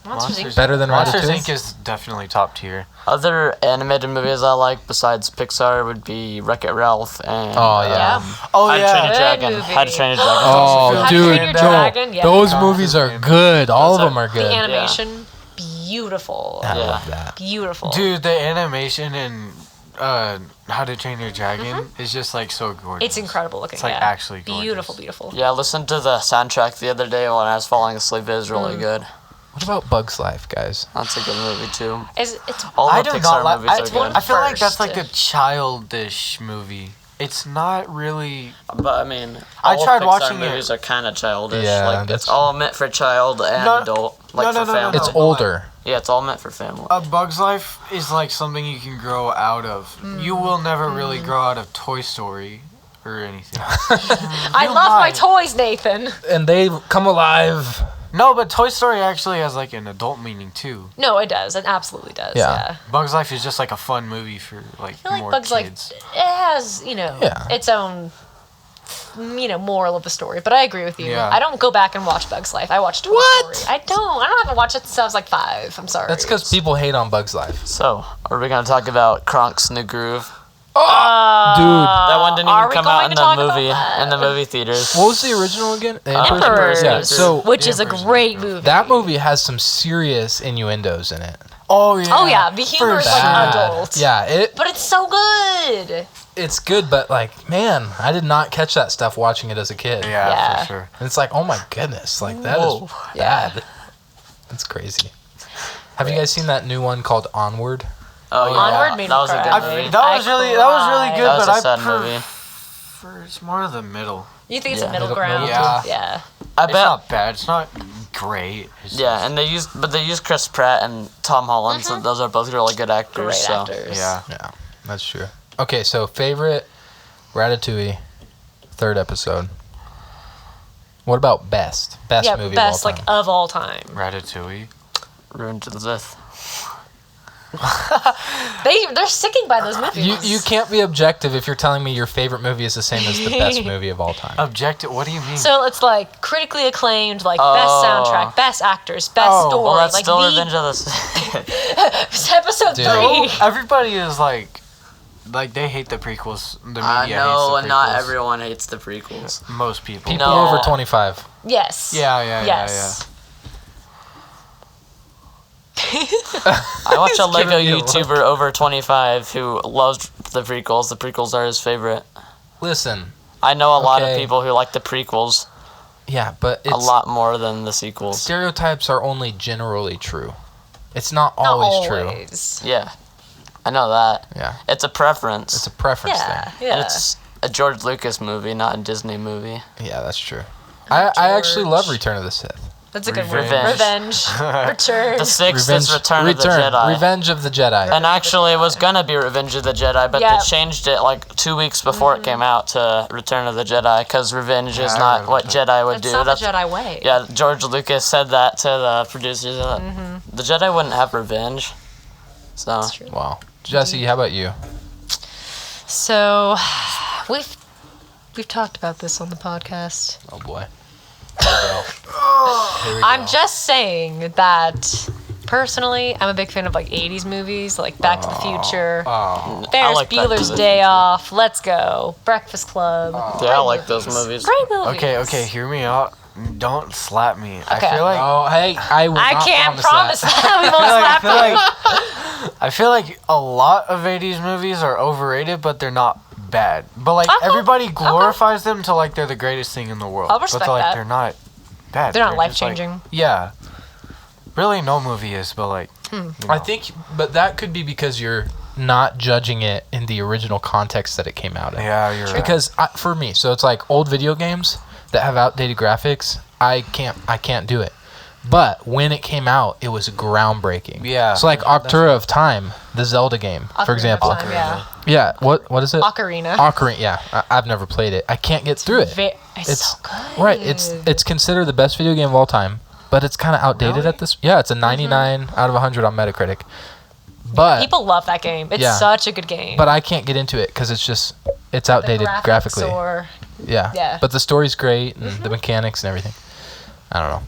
Monsters Inc. Better than Monsters Ratatouille? Inc. is definitely top tier. Other animated movies I like besides Pixar would be Wreck-It Ralph and Oh, yeah. Oh How to Train yeah. a Dragon. movie. How to Train a Dragon. Oh, How to dude, Train Your no. Dragon, yeah. Those movies are good. All of them are The good. animation, beautiful. I Yeah. love that. Beautiful. Dude, the animation in How to Train Your Dragon is just like so gorgeous. It's incredible looking. It's like yeah. actually gorgeous. beautiful, beautiful. Yeah, I listened to the soundtrack the other day when I was falling asleep. It was really good. What about Bug's Life, guys? That's a good movie too. It's All I the do Pixar not like. movies are good. I feel like that's First. like a childish movie. It's not really. But I mean, I all tried Pixar watching movies it. are kind of childish. Yeah, like that's- it's all meant for child and No, adult, like no, for no, no, family. It's no. older. Yeah, it's all meant for family. A Bug's Life is like something you can grow out of. You will never really grow out of Toy Story or anything. I love my might. toys, Nathan. And they come alive. No, but Toy Story actually has like an adult meaning too. No, it does. It absolutely does. Yeah. Yeah. Bug's Life is just like a fun movie for like I feel like more Bugs kids. Life, it has, Yeah. its own, moral of the story. But I agree with you. Yeah. I don't go back and watch Bugs Life. I watch Toy What? Story. I don't haven't watched it since I was like 5. I'm sorry. That's because people hate on Bug's Life. So, are we gonna talk about Kronk's New Groove? Dude, That one didn't are even we come going out to in talk the about movie that? in the movie theaters. what was the original again? Emperor's Yeah, New so which is a Emperor's great New Groove. movie. that movie has some serious innuendos in it. Oh yeah. Oh yeah, the humor is like Bad. adult. Yeah, But it's so good. it's good, but like, man, I did not catch that stuff watching it as a kid. Yeah, Yeah. for sure. And it's like, oh my goodness, like that is Whoa. bad. That's crazy. Have you guys seen that new one called Onward? Oh yeah, Onward made me that was a cry. good I, movie. that was really good, That was but a sad I movie. prefer it's more of the middle. You think it's Yeah. a middle Middle- ground? Yeah. Yeah. I It's bet. not bad. It's not great. It's Yeah, and they used Chris Pratt and Tom Holland, so those are both really good actors. Great so. actors. Yeah. Yeah, that's true. Okay, so favorite Ratatouille, 3rd episode. What about best? Best Yeah, movie best of all like time. of all time. Ratatouille. Ruined to the Zith. They're sticking by those movies. You can't be objective if you're telling me your favorite movie is the same as the best movie of all time. Objective. What do you mean? So it's like critically acclaimed, like Oh. best soundtrack, best actors, best Oh, story. Well, that's like still the Revenge of the Sith. episode Dude. 3. Everybody is like they hate the prequels. The media I know, hates and the not prequels. everyone hates the prequels. Most people. People No. over 25. Yes. Yeah. Yes. I watch a Lego giving me a look. YouTuber over 25 who loves the prequels. The prequels are his favorite. Listen, I know a lot of Okay. people who like the prequels yeah, but a it's lot more than the sequels. stereotypes are only generally true. It's not Not always true. always. Yeah, I know that. Yeah, It's a preference. it's a preference Yeah. thing. Yeah. And it's a George Lucas movie, not a Disney movie. Yeah, that's true. I actually love George. Return of the Sith. That's a good word. Revenge. Revenge. Return. The sixth is Return of the Jedi. Revenge of the Jedi. And actually, it was gonna be Revenge of the Jedi, but Yeah. they changed it like 2 weeks before it came out to Return of the Jedi, because Revenge is I not read what about Jedi would That's do. not the Jedi way. Yeah, George Lucas said that to the producers. The Jedi wouldn't have revenge. So That's true. Wow. Jesse, how about you? So, we've talked about this on the podcast. Oh boy. Here we go. Here we I'm go. just saying that personally, I'm a big fan of like 80s movies, like Back to the Future, Oh. Ferris like Back to Bueller's the Day Future. Off, Let's Go, Breakfast Club. yeah, I like those movies. Great movies. Okay, hear me out. Don't slap me. I Okay. feel like Oh, hey, I will I not can't promise promise that. We won't I slap feel you. like I feel like a lot of 80s movies are overrated, but they're not bad. But like Okay, everybody glorifies them to like they're the greatest thing in the world. I'll but respect to, like that. they're not bad. They're not just, life-changing. Like, yeah. Really, no movie is, but like. You I know. think, but that could be because you're not judging it in the original context that it came out in. Yeah, you're right. Because for me, so it's like old video games that have outdated graphics. I can't do it. But when it came out, it was groundbreaking. Yeah. So like Octura of Time, the Zelda game, Ocarina for of example. Time, yeah. Yeah. What is it? Ocarina. Ocarina. Yeah. I've never played it. I can't get through it. It's so good. Right. It's considered the best video game of all time, but it's kind of outdated Really? at this. Yeah. It's a 99 out of 100 on Metacritic. But People love that game. It's Yeah. such a good game. but I can't get into it because it's The outdated graphics graphically. or- Yeah. Yeah. But the story's great and the mechanics and everything. I don't know.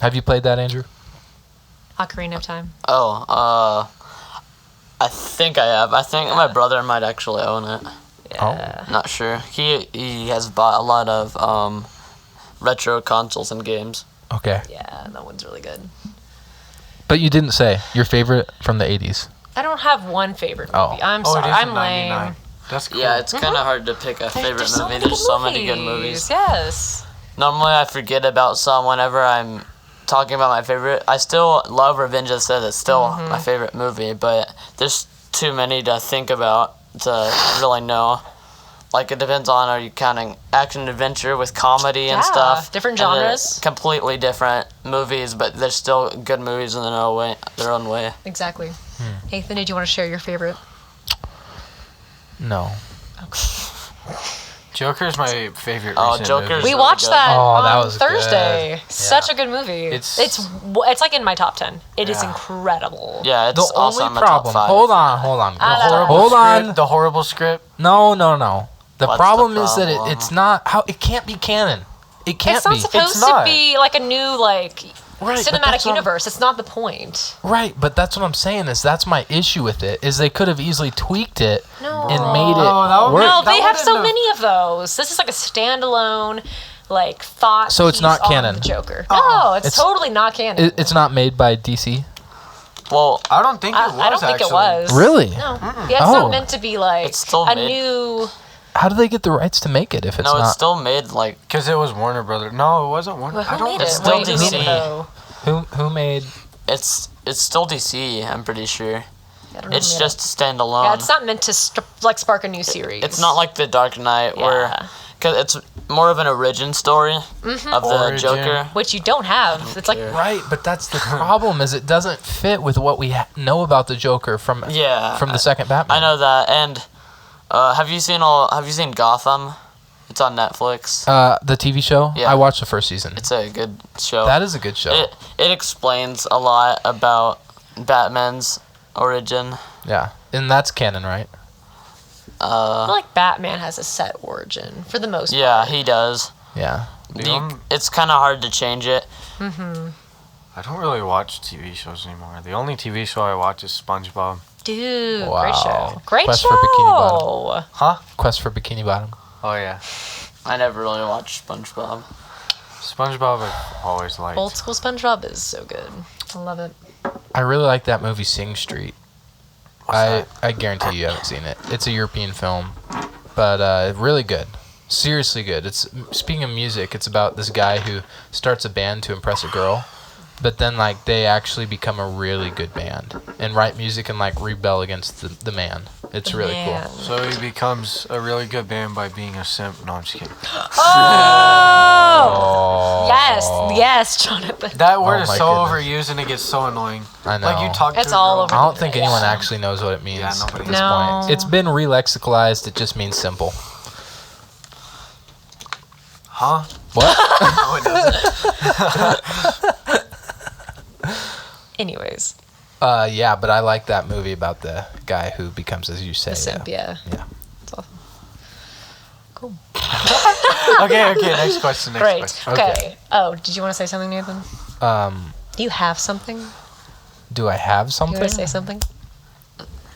Have you played that, Andrew? Ocarina of Time. Oh, I think I have. I think my brother might actually own it. Yeah. Not sure. He has bought a lot of retro consoles and games. Okay. Yeah, that one's really good. But you didn't say your favorite from the 80s. I don't have one favorite movie. Oh. I'm Oh, it sorry. is I'm in lame. 99. That's cool. Yeah, it's kind of hard to pick a favorite There's so movie. many There's good so many good movies. Yes. Normally, I forget about some whenever I'm talking about my favorite. I still love Revenge of the Sith. It's still my favorite movie, but there's too many to think about to really know. Like, it depends on, are you counting action adventure with comedy and Yeah, stuff? different And they're genres. completely different movies, but they're still good movies in their own way. Exactly. Nathan, did you want to share your favorite? No. Joker's my favorite. Oh, recent Joker's movie. We really watched good. that Oh, that on was Thursday. good. Such Yeah. a good movie. It's- It's like in my top 10. It is Yeah. incredible. Yeah, it's The also only in my top problem. 5. Hold on. Hold Script, on. The horrible script. No. The What's problem the is that problem? it's not how it can't be canon. It can't It's not be. supposed It's to not. be like a new Right, but cinematic that's what I'm- universe. It's not the point. Right, but that's what I'm saying is that's my issue with it is they could have easily tweaked it No. and made it Oh, that would- work. No, that they have so wouldn't have- many of those. This is like a standalone, thought. So it's piece not on canon? The Joker. No, it's It's- totally not canon. It's not made by DC. Well, I don't think it was. I don't think actually. it was. Really? No. Yeah, it's Oh. not meant to be like It's still a made. new. How do they get the rights to make it if it's no, not? it's still made like Because it was Warner Brothers. No, it wasn't Warner. Well, I who don't made know. it? still Wait, who made DC. it, though? Who made? it's still DC. I'm pretty sure. I don't know It's who made just it. standalone. Yeah, it's not meant to spark a new series. It's not like the Dark Knight where, Yeah. cause it's more of an origin story of the Origin. Joker. which you don't have. It's like care. Right, but that's the problem is it doesn't fit with what we know about the Joker from the second Batman. I know that. And have you seen Gotham? It's on Netflix. The TV show. Yeah. I watched the first season. It's a good show. That is a good show. It explains a lot about Batman's origin. Yeah, and that's canon, right? I feel like Batman has a set origin for the most part. Yeah, he does. Yeah. It's kind of hard to change it. I don't really watch TV shows anymore. The only TV show I watch is SpongeBob. Dude, Wow. great show. Great Quest show. for Bikini Huh? Quest for Bikini Bottom. Oh yeah. I never really watched SpongeBob. SpongeBob I've always liked. Old school SpongeBob is so good. I love it. I really like that movie Sing Street. What's I guarantee you haven't seen it. It's a European film, but really good. Seriously good. It's speaking of music, it's about this guy who starts a band to impress a girl, but then they actually become a really good band and write music and rebel against the man. It's really Man. cool. So he becomes a really good band by being a simp. No, I'm just kidding. Oh! Yes, Jonathan. That word Oh is my so goodness. overused and it gets so annoying. I know. Like you talk to It's a all girl- over. I don't think anyone actually knows what it means Yeah, at nobody this knows. point. It's been relexicalized. It just means simple. Huh? What? No, it doesn't. Anyways, Yeah, but I like that movie about the guy who becomes, as you say, the simp, yeah. Yeah. It's awesome. Cool. Okay, next question. Great. Question. Okay. Oh, did you want to say something, Nathan? Do you have something? Do I have You something? want to say something?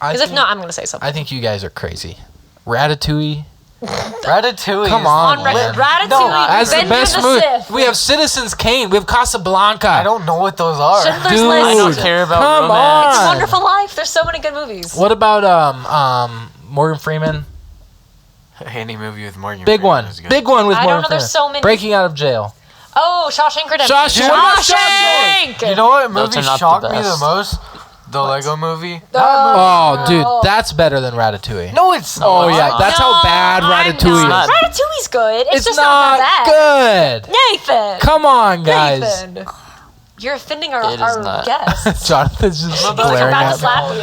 I Because if think- not, I'm going to say something. I think you guys are crazy. Ratatouille. Ratatouille. Come is- on, On man. Ratatouille, That's the Revenge best of the movie. Sith. We have Citizens Kane. We have Casablanca. I don't know what those are. Schindler's Dude, List. I don't care about come romance. It's a on. Wonderful Life. There's so many good movies. What about Morgan Freeman? Any movie with Morgan Big Freeman one. is good. Big one with I Morgan don't know, there's Freeman. so many. Breaking out of jail. Oh, Shawshank Redemption. Shawshank. What about Shawshank! You know what Those movie are not the shocked me the best. most? The Lego movie. Oh, dude, that's better than Ratatouille. No, it's not. Oh, yeah, that's how bad Ratatouille I'm not. is. Ratatouille's good. It's just not that bad. good. Nathan. Come on, guys. Nathan. You're offending our It is not. guests. Jonathan's just He's glaring about to at me. slap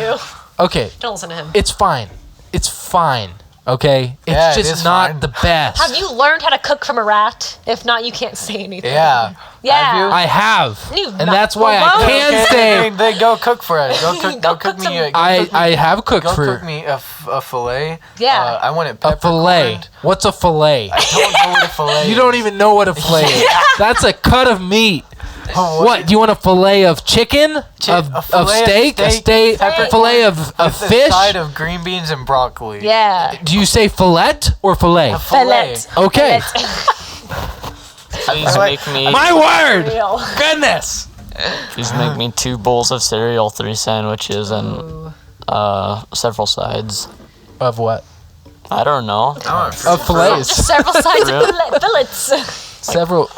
you. Okay, Don't listen to him. it's fine. It's fine. Okay? It's Yeah, it just is not fine. the best. Have you learned how to cook from a rat? If not, you can't say anything. Yeah. Yeah. Have you? I have. You've And not- that's why Well, I can Okay, say then go cook for us. Go cook. Go Go cook cook me. some- Go I have cooked Go for cook me a fillet. Yeah. I want it a peppercorned. fillet. What's a fillet? I don't know what a fillet. You don't even know what a fillet is. That's a cut of meat. What? Do you want a fillet of chicken? Of steak? A steak? A fillet of fish? A side of green beans and broccoli. Yeah. Do you say fillet or fillet? Fillet. Okay. Please make me. My word! Real. Goodness! Please make me 2 bowls of cereal, 3 sandwiches, and several sides. Of what? I don't know. Of fillets. Just several sides of fillets. Several.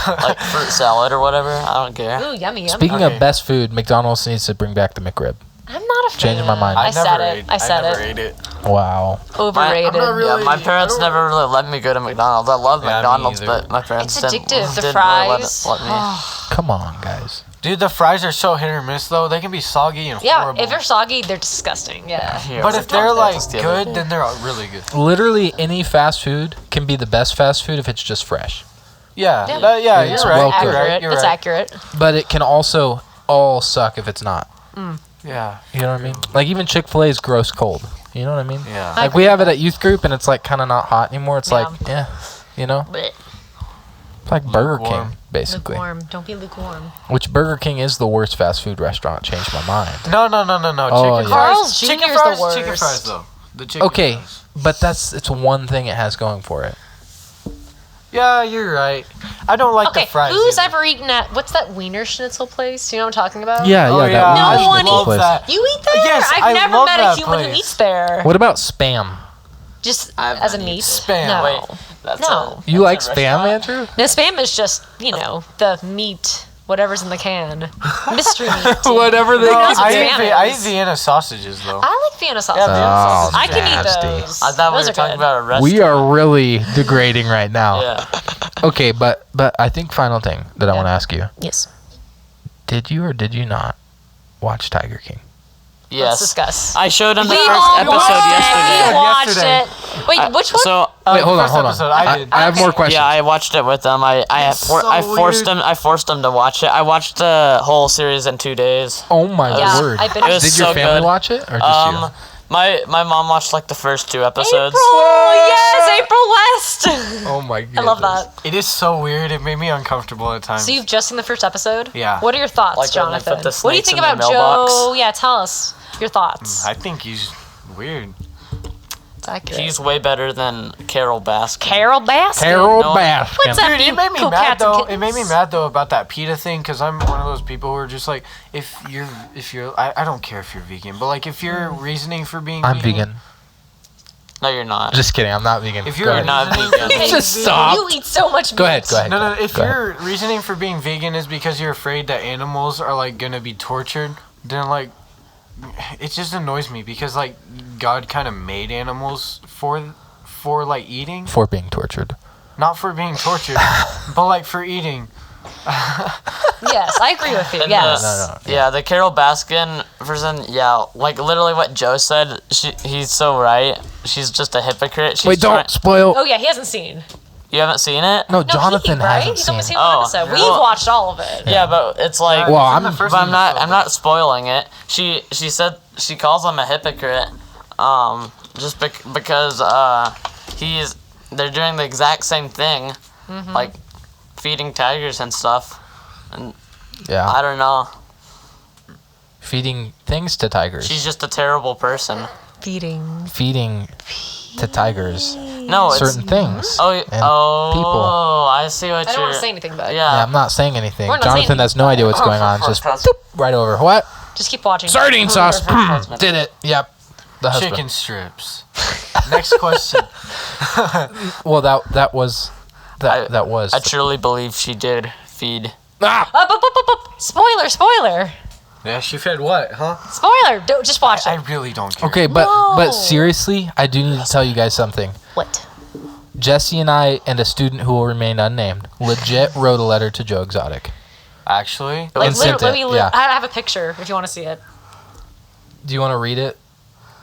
Like fruit salad or whatever. I don't care. Ooh, yummy, yummy. Speaking of best food, McDonald's needs to bring back the McRib. I'm not a fan. Changing my mind. I said it. I never ate it. Wow. Overrated. Yeah, my parents never really let me go to McDonald's. I love McDonald's, neither. but my parents It's didn't addictive. The really fries. let me. Come on, guys. Dude, the fries are so hit or miss though. They can be soggy and Yeah, horrible. if they're soggy, they're disgusting. Yeah. Here, But if they're like that's the other good, then they're really good. Literally any fast food can be the best fast food if it's just fresh. Yeah, Yeah. It's you're right. well You're cooked. right. You're It's right. accurate. But it can also all suck if it's not. Yeah. You know what I mean? Like even Chick-fil-A is gross cold. You know what I mean? Yeah. I Like we agree have with it at youth group and it's like kind of not hot anymore. It's like, Yeah. you know? Blech. It's like Burger Lukewarm. King, basically. Lukewarm. Don't be lukewarm. Which Burger King is the worst fast food restaurant. Changed my mind. No. Oh, Chicken yeah. Carl's fries. Chicken Jr. is the fries. Chicken worst. fries though. The chicken Okay, fries. but it's one thing it has going for it. Yeah, you're right. I don't like Okay, the fries. who's either. ever eaten at what's that Wiener Schnitzel place? You know what I'm talking about? Yeah, Oh, yeah, yeah. that No one one Schnitzel eats place. that. You eat there? Yes, I've I never love met a that human who place. eats there. What about Spam? Just I've as a not meat. Spam. No. Wait, that's No. You like a Spam, restaurant? Andrew? No, Spam is just, the meat, whatever's in the can. Mystery meat. Whatever they Who knows what I Spam eat, I eat is? Vienna sausages though. I like Vienna sausage. Yeah, Vienna Oh, sausages. I can nasty. eat those. I thought we Those were are talking good. about a restaurant. We are really degrading right now. Yeah. Okay, but I think final thing that I Yeah. want to ask you. Yes. Did you or did you not watch Tiger King? Let's Yes. discuss. I showed him the We first all episode watched yesterday. it. We watched Yesterday. it. Wait, which one? So Wait, hold on, first hold on. episode, I did. I have more questions. yeah, I watched it with them. I forced weird. him. I forced him to watch it. I watched the whole series in 2 days. Oh my Yeah, word! I finished It was Did your so family good. watch it or just you? My mom watched like the first 2 episodes. April! Yes, April West! Oh my god! I love that. It is so weird. It made me uncomfortable at times. So you've just seen the first episode? Yeah. What are your thoughts, Like when they put Jonathan? the What do you snakes think in the about mailbox? Joe? Yeah, tell us your thoughts. I think he's weird. It's accurate. He's way better than Carol Baskin. Carol Baskin. Carol No. Baskin. What's up, Dude, you it made me cool mad cats and though. It made me kittens? mad though about that PETA thing because I'm one of those people who are just like, if you're, I don't care if you're vegan, but like if your reasoning for being I'm vegan. No, you're not. Just kidding. I'm not vegan. If Go you're ahead. not reasoning vegan. for being Just vegan- stop. You eat so much meat. Go ahead. Go ahead. No, if Go ahead. your reasoning for being vegan is because you're afraid that animals are like gonna be tortured, then like it just annoys me because like God kind of made animals for like eating, For being tortured. not for being tortured, but like for eating. Yes, I agree with you. And Yes. No. Yeah, the Carol Baskin person. Yeah, like literally what Joe said. He's so right. She's just a hypocrite. She's Wait, don't spoil. Oh yeah, he hasn't seen. You haven't seen it? No, No, Jonathan he, right? hasn't He's seen only it. seen Oh, one episode. yeah. We've watched all of it. Yeah, but it's like. Well, It's in I'm- the first But I'm not. episode. I'm not spoiling it. She said she calls him a hypocrite. Just because they're doing the exact same thing, like feeding tigers and stuff. And Yeah. I don't know. Feeding things to tigers. She's just a terrible person. Feeding. Feeding to tigers No, it's certain things. oh and people. I see what I you're. don't want to say anything, but Yeah, I'm not saying anything. We're not saying Jonathan has no idea what's going on. Just boop, right over. What? just keep watching. Sardine sauce. Did it. Yep. The husband. Chicken strips. Next question. Well, that was that was. I truly believe she did feed. Ah! Up. Spoiler. Yeah, she fed what, huh? Spoiler. Don't just watch I it. really don't care. Okay, but No. seriously, I do need to tell you guys something. What? Jesse and I and a student who will remain unnamed legit wrote a letter to Joe Exotic. Actually, Like And sent literally, it, yeah. I have a picture if you want to see it. Do you want to read it?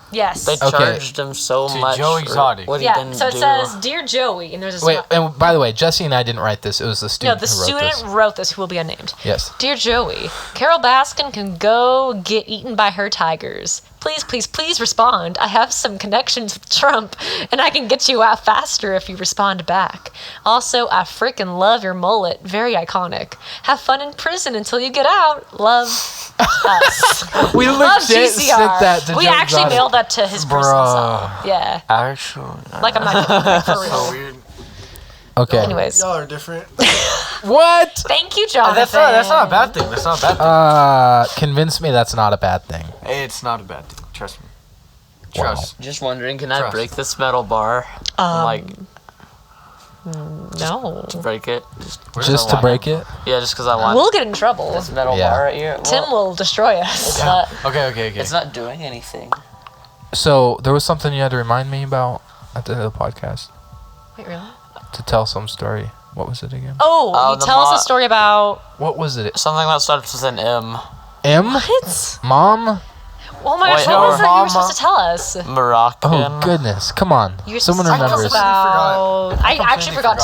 Yes. They Okay. charged him so To much. Joe for Exotic. What he Yeah. didn't So it do. says, "Dear Joey," and there's a Wait, and by the way, Jesse and I didn't write this. It was the no, student the who wrote student this. wrote this, who will be unnamed. Yes. Dear Joey, Carol Baskin can go get eaten by her tigers. Please, please, please respond. I have some connections with Trump, and I can get you out faster if you respond back. Also, I freaking love your mullet. Very iconic. Have fun in prison until you get out. Love us. We Love legit sent GCR. that to We Joe actually Johnson. mailed that to his personal cell. Yeah. Actually, Like, I'm not kidding. Like, for real. so weird. Okay. Anyways. Y'all are different. What? Thank you, Jonathan. That's not a bad thing. That's not a bad thing. Convince me that's not a bad thing. It's not a bad thing. Trust me. Wow. Trust. Just wondering, can I Trust. break this metal bar? Like, No. break it? Just to break it? Yeah, just because I want We'll get in trouble. this metal Yeah. bar right here. Tim Well, will destroy us. But Okay. it's not doing anything. So there was something you had to remind me about at the end of the podcast wait, really? to tell some story. What was it again? Oh, you the tell us mo- a story about What was it? Something that starts with an M. M? what? Mom? Oh my gosh, Wait, what no, was it you were Mama. supposed to tell us? Moroccan. Oh goodness! Come on. You were Someone supposed to tell us remembers. about. I actually forgot.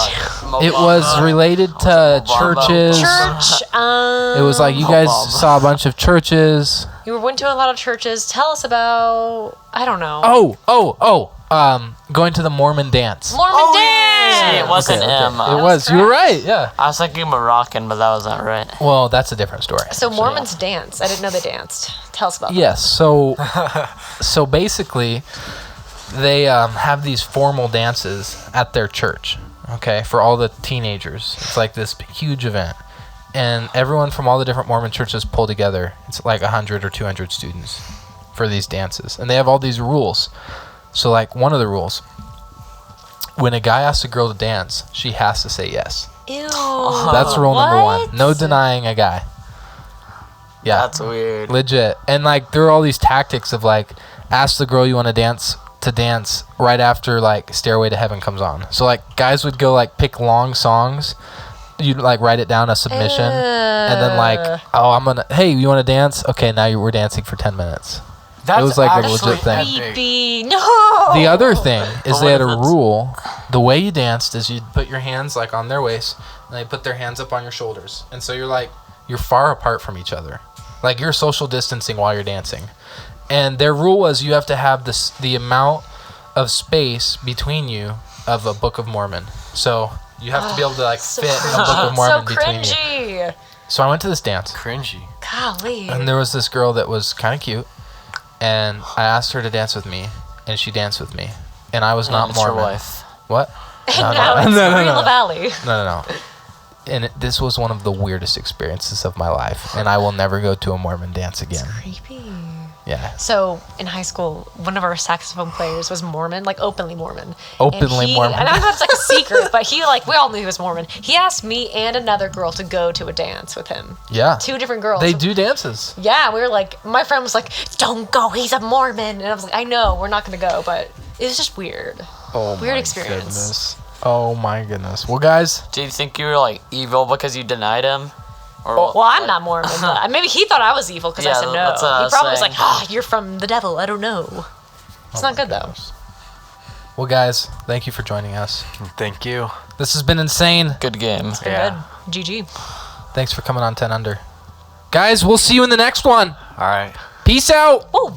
It was related to churches. Church. It was like you guys saw a bunch of churches. You went to a lot of churches. Tell us about. I don't know. Going to the Mormon dance. Mormon See, dance. it was an M. It was. You were right. Yeah. I was thinking Moroccan, but that wasn't right. Well, that's a different story. So Mormons dance. I didn't know they danced. Tell us about that. Yes. So basically, they have these formal dances at their church. Okay, for all the teenagers. It's like this huge event, and everyone from all the different Mormon churches pull together. It's like 100 or 200 students for these dances, and they have all these rules. So like one of the rules, when a guy asks a girl to dance, she has to say yes. Ew. That's rule number one. No denying a guy. Yeah. That's weird. Legit. And like there are all these tactics of like ask the girl you want to dance right after like Stairway to Heaven comes on. So like guys would go like pick long songs. You'd like write it down a submission and then like, hey, you want to dance? Okay, now we're dancing for 10 minutes. That's It was like a actually legit thing. epic. Creepy. No. The other thing is they had a what if it's- rule. The way you danced is you'd put your hands like on their waist and they put their hands up on your shoulders. And so you're far apart from each other. Like you're social distancing while you're dancing. And their rule was you have to have the amount of space between you of a Book of Mormon. So you have to be able to like So fit in a cringy. Book of Mormon So between you. cringy. So I went to this dance. Cringy. Golly. And there was this girl that was kind of cute. And I asked her to dance with me. And she danced with me. And I was not It's your Mormon. wife. What? And No, now no, it's no, no, Marie no. LaValley. No. And this was one of the weirdest experiences of my life. And I will never go to a Mormon dance again. Creepy. Yeah. So in high school, one of our saxophone players was Mormon, like openly Mormon. Openly Mormon. And I don't know if it's like a secret, but we all knew he was Mormon. He asked me and another girl to go to a dance with him. Yeah. 2 different girls. They do dances. Yeah, we were like, my friend was like, "Don't go, he's a Mormon," and I was like, "I know, we're not gonna go," but it was just weird. Oh, Weird my experience. Goodness. Oh my goodness. Well, guys, Do you think you were like evil because you denied him? Or Well, I'm not Mormon, but maybe he thought I was evil because I Yeah, said no. that's what I He was probably was saying. like, "You're from the devil." I don't know. It's not good though. well, guys, thank you for joining us. Thank you. This has been insane. Good game. It's been Yeah. good. GG. Thanks for coming on 10 Under. Guys, we'll see you in the next one. All right. Peace out. Oh.